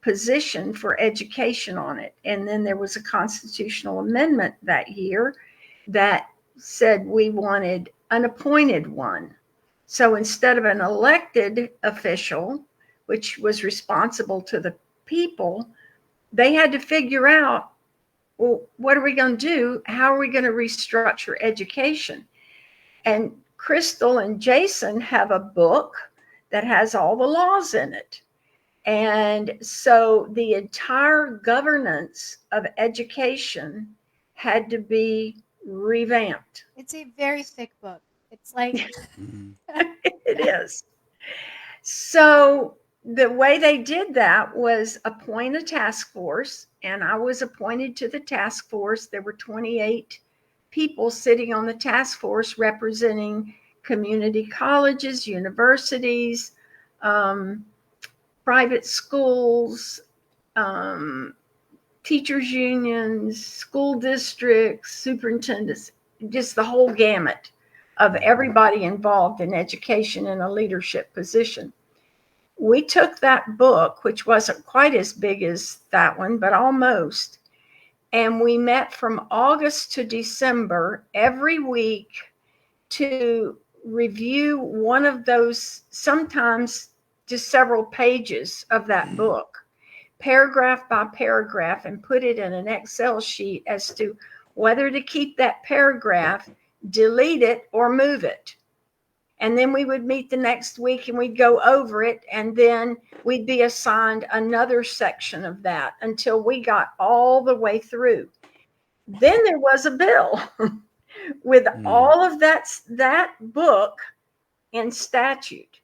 position for education on it. And then there was a constitutional amendment that year that said we wanted an appointed one. So instead of an elected official, which was responsible to the people, they had to figure out, well, what are we going to do? How are we going to restructure education? And Crystal and Jason have a book that has all the laws in it. And so the entire governance of education had to be revamped. It's a very thick book. It's like, Mhm. It is. So the way they did that was appoint a task force, and I was appointed to the task force. There were 28 people sitting on the task force representing community colleges, universities, um, private schools, um, teachers unions, school districts, superintendents, just the whole gamut of Mhm. everybody involved in education in a leadership position. We took that book, which wasn't quite as big as that one, but almost, and we met from August to December every week to review one of those, sometimes just several pages of that book, paragraph by paragraph, and put it in an Excel sheet as to whether to keep that paragraph, delete it, or move it. And then we would meet the next week and we'd go over it. And then we'd be assigned another section of that until we got all the way through. Then there was a bill with Mm. all of that book in statute.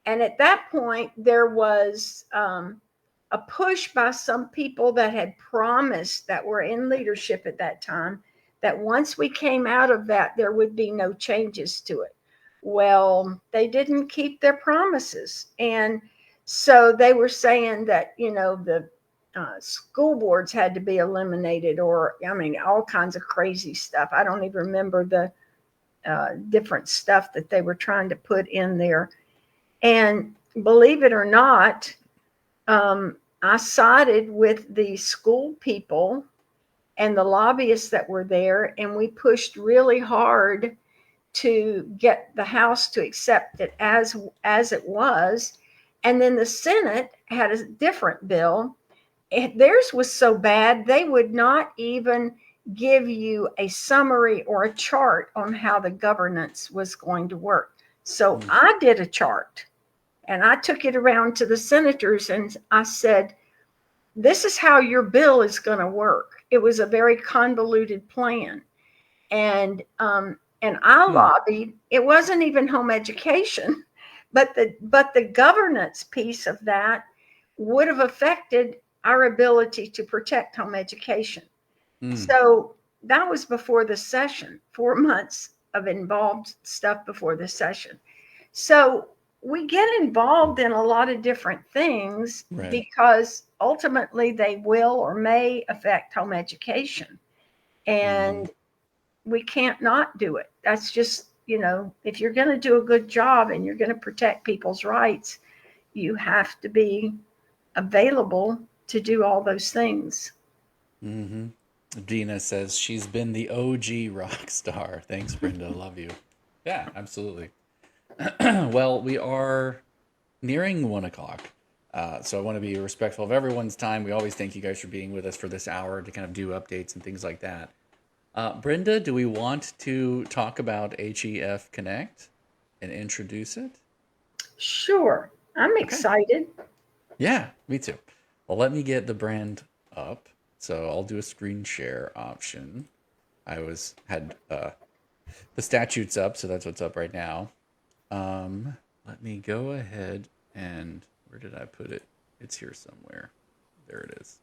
And at that point, there was a push by some people that had promised, that were in leadership at that time, that once we came out of that, there would be no changes to it. Well, they didn't keep their promises. And so they were saying that, the school boards had to be eliminated, or, I mean, all kinds of crazy stuff. I don't even remember the different stuff that they were trying to put in there. And believe it or not, I sided with the school people and the lobbyists that were there, and we pushed really hard to get the House to accept it as it was. And then the Senate had a different bill. Theirs was so bad they would not even give you a summary or a chart on how the governance was going to work. So Mm. I did a chart, and I took it around to the senators and I said, this is how your bill is going to work. It was a very convoluted plan. And I Mm. lobbied. It wasn't even home education, but the governance piece of that would have affected our ability to protect home education. Mm. So that was before the session, 4 months of involved stuff before the session. So we get involved in a lot of different things Right. because ultimately they will or may affect home education. Mm-hmm. And we can't not do it. That's just, if you're going to do a good job and you're going to protect people's rights, you have to be available to do all those things. Mm-hmm. Dina says she's been the OG rock star. Thanks, Brenda. Love you. Yeah, absolutely. Well, we are nearing 1 o'clock. So I want to be respectful of everyone's time. We always thank you guys for being with us for this hour to kind of do updates and things like that. Brenda, do we want to talk about HEF Connect and introduce it? Sure. I'm Okay. excited. Yeah, me too. Well, let me get the brand up. So I'll do a screen share option. I was had the statutes up, so that's what's up right now. Let me go ahead and where did I put it? It's here somewhere. There it is.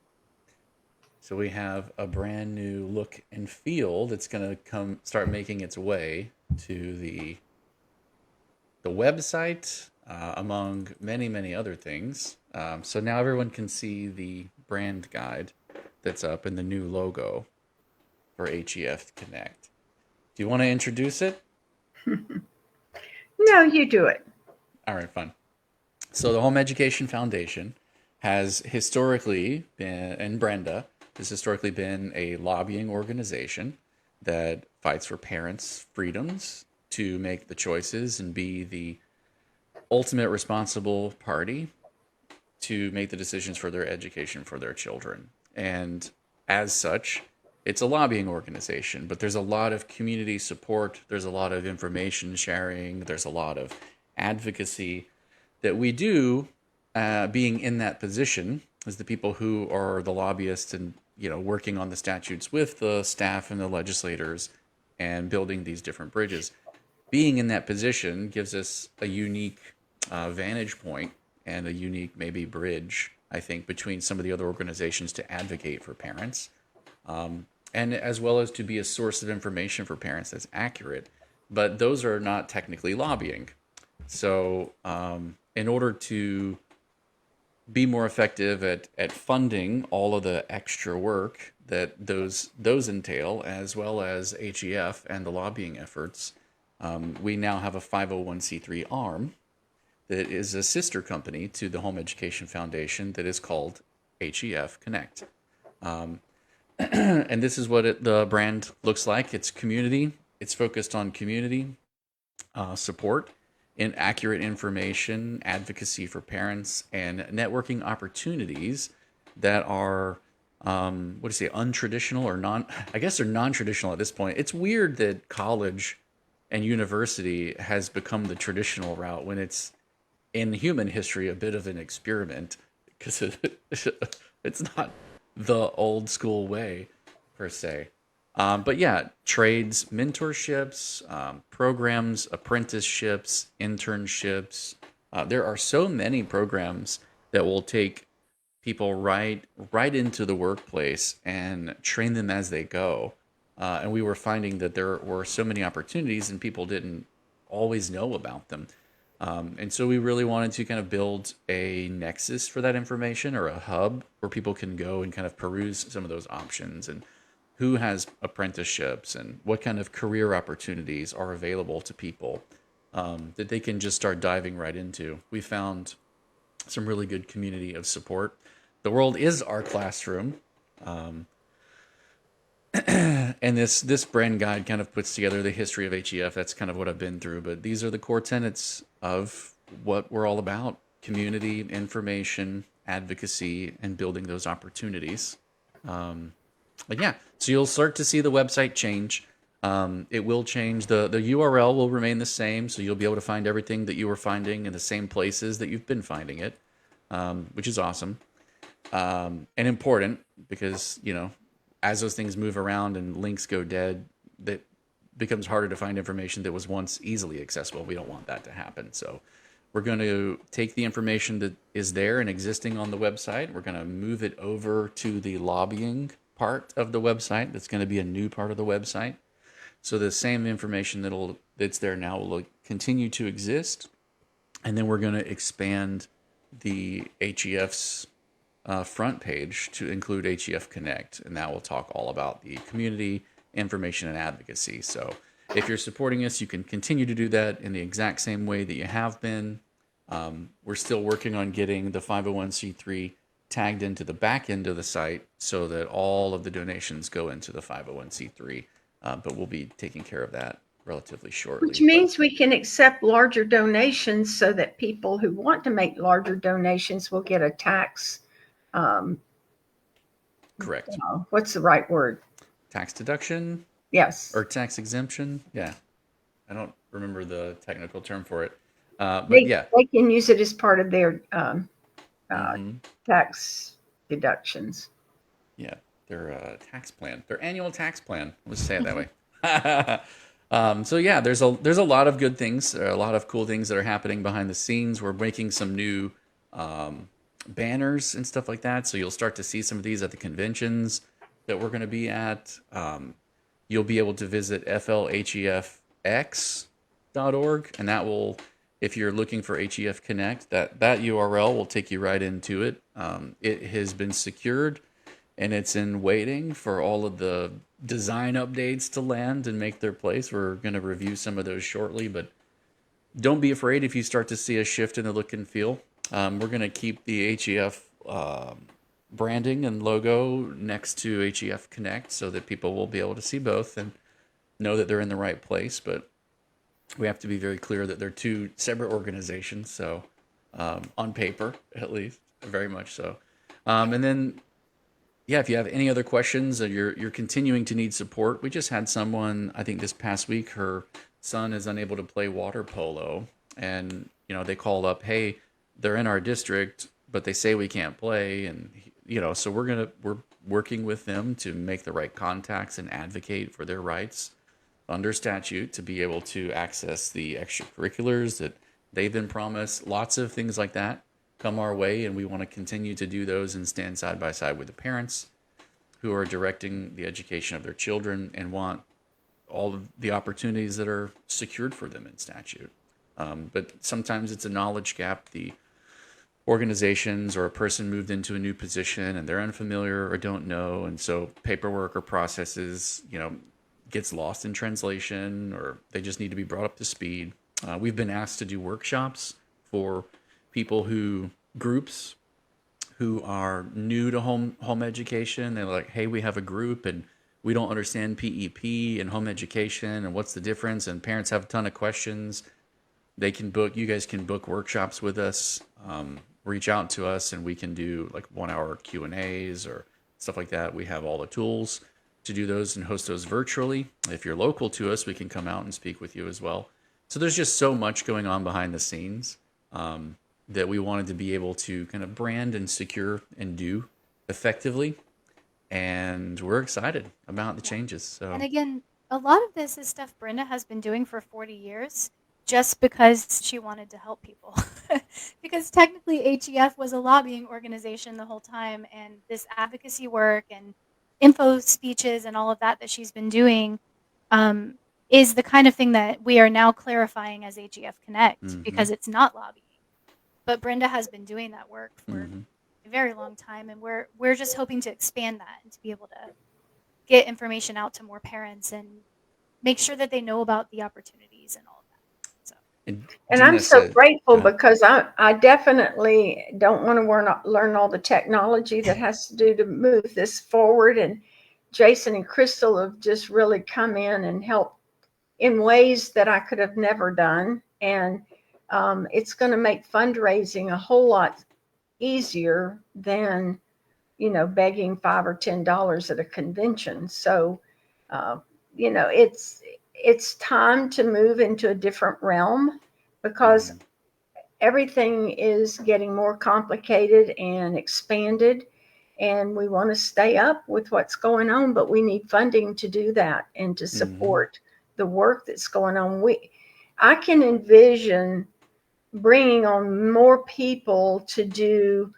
So we have a brand new look and feel that's going to come start making its way to the website, among many many other things. So now everyone can see the brand guide that's up and the new logo for HEF Connect. Do you want to introduce it? No, you do it. All right, fine. So the Home Education Foundation has historically been, and Brenda has historically been a lobbying organization that fights for parents' freedoms to make the choices and be the ultimate responsible party to make the decisions for their education for their children. And as such, it's a lobbying organization, but there's a lot of community support, there's a lot of information sharing, there's a lot of advocacy that we do, being in that position as the people who are the lobbyists and working on the statutes with the staff and the legislators and building these different bridges. being in that position gives us a unique vantage point and a unique maybe bridge, I think, between some of the other organizations to advocate for parents, and as well as to be a source of information for parents that's accurate. But those are not technically lobbying. So, in order to be more effective at funding all of the extra work that those entail, as well as HEF and the lobbying efforts, we now have a 501c3 arm that is a sister company to the Home Education Foundation that is called HEF Connect. And this is what the brand looks like. It's community. It's focused on community support in accurate information, advocacy for parents, and networking opportunities that are, what do you say, untraditional or non, I guess they're non-traditional at this point. It's weird that college and university has become the traditional route when it's in human history a bit of an experiment because it's not the old school way per se. But yeah, trades, mentorships, programs, apprenticeships, internships. There are so many programs that will take people right into the workplace and train them as they go. And we were finding that there were so many opportunities and people didn't always know about them. And so we really wanted to kind of build a nexus for that information or a hub where people can go and kind of peruse some of those options and who has apprenticeships and what kind of career opportunities are available to people that they can just start diving right into. We found some really good community of support. The world is our classroom. And this brand guide kind of puts together the history of HEF. That's kind of what I've been through. But these are the core tenets of what we're all about: community, information, advocacy, and building those opportunities. But yeah, so you'll start to see the website change. It will change. The URL will remain the same. So you'll be able to find everything that you were finding in the same places that you've been finding it, which is awesome and important because, as those things move around and links go dead, that becomes harder to find information that was once easily accessible. We don't want that to happen. So we're going to take the information that is there and existing on the website. We're going to move it over to the lobbying part of the website. That's going to be a new part of the website. So the same information that's there now will continue to exist. And then we're going to expand the HEF's front page to include HEF Connect, and that will talk all about the community, information, and advocacy. So if you're supporting us, you can continue to do that in the exact same way that you have been. We're still working on getting the 501c3 tagged into the back end of the site so that all of the donations go into the 501c3, but we'll be taking care of that relatively shortly. Which means we can accept larger donations so that people who want to make larger donations will get a tax. Correct. What's the right word? Tax deduction? Yes. Or tax exemption? Yeah. I don't remember the technical term for it. But yeah. They can use it as part of their tax deductions. Yeah. Their tax plan, their annual tax plan. Let's say it that way. So yeah, there's a lot of good things, a lot of cool things that are happening behind the scenes. We're making some new banners and stuff like that. So you'll start to see some of these at the conventions that we're going to be at. You'll be able to visit flhefx.org, and that will, if you're looking for HEF Connect, that URL will take you right into it. It has been secured, and it's in waiting for all of the design updates to land and make their place. We're going to review some of those shortly, but don't be afraid if you start to see a shift in the look and feel. We're going to keep the HEF branding and logo next to HEF Connect so that people will be able to see both and know that they're in the right place. But we have to be very clear that they're two separate organizations. So on paper, at least, very much so. And then, yeah, if you have any other questions or you're continuing to need support, we just had someone, I think this past week, her son is unable to play water polo. And, they called up, hey, they're in our district, but they say we can't play. And, so we're working with them to make the right contacts and advocate for their rights. under statute to be able to access the extracurriculars that they've been promised. Lots of things like that come our way, and we want to continue to do those and stand side by side with the parents who are directing the education of their children and want all of the opportunities that are secured for them in statute. But sometimes it's a knowledge gap. The organizations or a person moved into a new position and they're unfamiliar or don't know, and so paperwork or processes, gets lost in translation, or they just need to be brought up to speed. We've been asked to do workshops for people groups who are new to home education. They're like, hey, we have a group and we don't understand PEP and home education and what's the difference, and parents have a ton of questions. You guys can book workshops with us, reach out to us, and we can do like 1 hour Q&As or stuff like that. We have all the tools to do those and host those virtually. If you're local to us, we can come out and speak with you as well. So there's just so much going on behind the scenes that we wanted to be able to kind of brand and secure and do effectively. And we're excited about the changes. So, And again, a lot of this is stuff Brenda has been doing for 40 years just because she wanted to help people. Because technically HEF was a lobbying organization the whole time, and this advocacy work and info speeches and all of that she's been doing is the kind of thing that we are now clarifying as HEF Connect, because it's not lobbying. But Brenda has been doing that work for a very long time, and we're just hoping to expand that and to be able to get information out to more parents and make sure that they know about the opportunities and all of that. So, and I'm so grateful because I definitely don't want to learn all the technology that has to do to move this forward. And Jason and Crystal have just really come in and helped in ways that I could have never done. And it's going to make fundraising a whole lot easier than, begging $5 or $10 at a convention. So, it's time to move into a different realm because everything is getting more complicated and expanded, and we want to stay up with what's going on, but we need funding to do that and to support the work that's going on. I can envision bringing on more people to do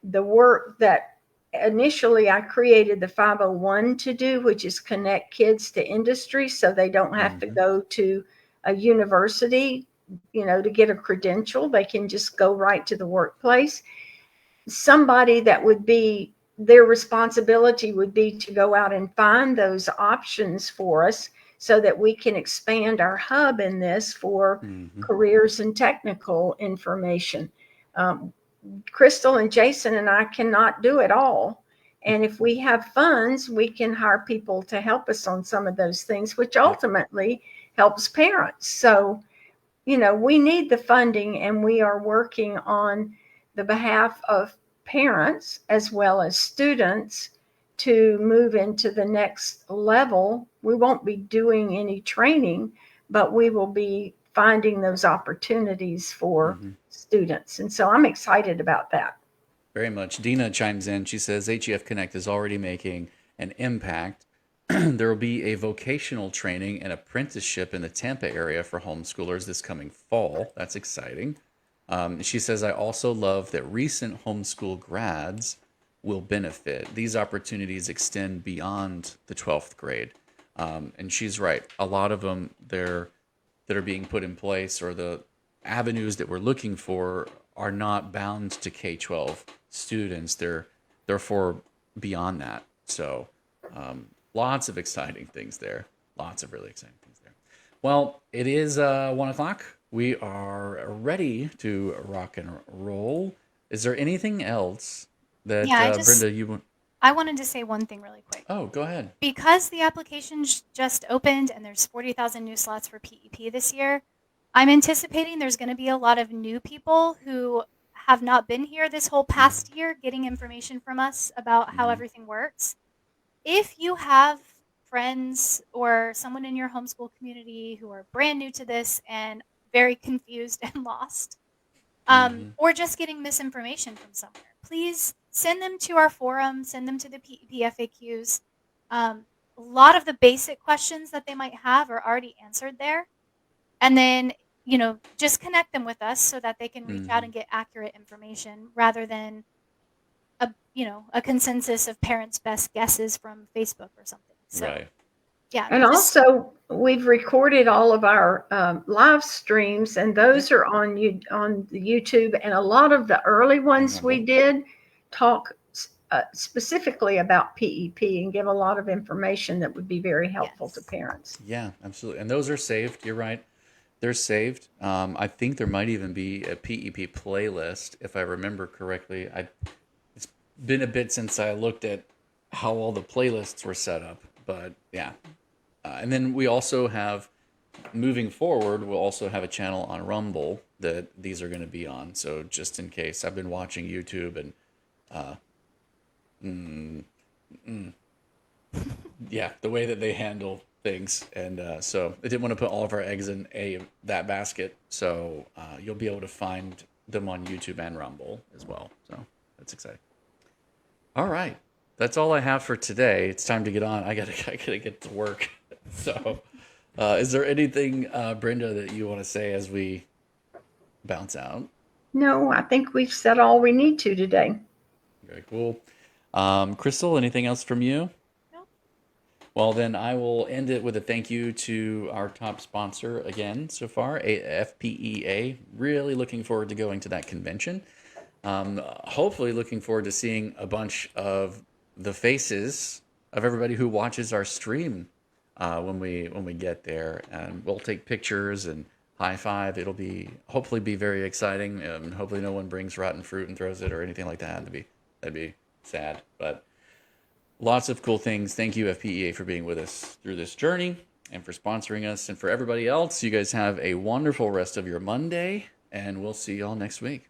the work that initially I created the 501 to do, which is connect kids to industry so they don't have to go to a university, to get a credential. They can just go right to the workplace. Somebody that would be their responsibility would be to go out and find those options for us so that we can expand our hub in this for careers and technical information. Crystal and Jason and I cannot do it all. And if we have funds, we can hire people to help us on some of those things, which ultimately helps parents. So, we need the funding, and we are working on the behalf of parents as well as students to move into the next level. We won't be doing any training, but we will be finding those opportunities for students. And so I'm excited about that. Very much. Dina chimes in. She says HEF Connect is already making an impact. There will be a vocational training and apprenticeship in the Tampa area for homeschoolers this coming fall. That's exciting. She says, I also love that recent homeschool grads will benefit. These opportunities extend beyond the 12th grade. And she's right. A lot of them that are being put in place, or the avenues that we're looking for, are not bound to K-12 students. They're for beyond that. So lots of exciting things there. Lots of really exciting things there. Well, it is 1 o'clock. We are ready to rock and roll. Is there anything else that Brenda, you want? I wanted to say one thing really quick. Oh, go ahead. Because the applications just opened and there's 40,000 new slots for PEP this year, I'm anticipating there's going to be a lot of new people who have not been here this whole past year getting information from us about how everything works. If you have friends or someone in your homeschool community who are brand new to this and very confused and lost, or just getting misinformation from somewhere, please send them to our forum, send them to the PEP FAQs. a lot of the basic questions that they might have are already answered there. And then, just connect them with us so that they can reach out Hmm. and get accurate information rather than a consensus of parents' best guesses from Facebook or something. So, Right. yeah, And just also, we've recorded all of our live streams, and Yep. those are on on the YouTube. And a lot of the early And ones we Rumble. did talk specifically about PEP and give a lot of information that would be very helpful to yes. parents. Yeah, absolutely. And those are saved. You're right. They're saved. I think there might even be a PEP playlist, if I remember correctly. It's been a bit since I looked at how all the playlists were set up, but yeah. And then we also have, moving forward, we'll also have a channel on Rumble that these are going to be on. So just in case, I've been watching YouTube and mm, mm, yeah, the way that they handle things, and so I didn't want to put all of our eggs in that basket. So you'll be able to find them on YouTube and Rumble as well. So that's exciting. All right, that's all I have for today. It's time to get on. I gotta get to work. So, is there anything, Brenda, that you want to say as we bounce out? No, I think we've said all we need to today. Very cool. Crystal, anything else from you? No. Well, then I will end it with a thank you to our top sponsor again so far, FPEA. Really looking forward to going to that convention. Hopefully, looking forward to seeing a bunch of the faces of everybody who watches our stream when we get there, and we'll take pictures and high five. It'll be hopefully be very exciting. Hopefully, no one brings rotten fruit and throws it or anything like that. That'd be sad, but lots of cool things. Thank you, FPEA, for being with us through this journey and for sponsoring us. And for everybody else, you guys have a wonderful rest of your Monday, and we'll see you all next week.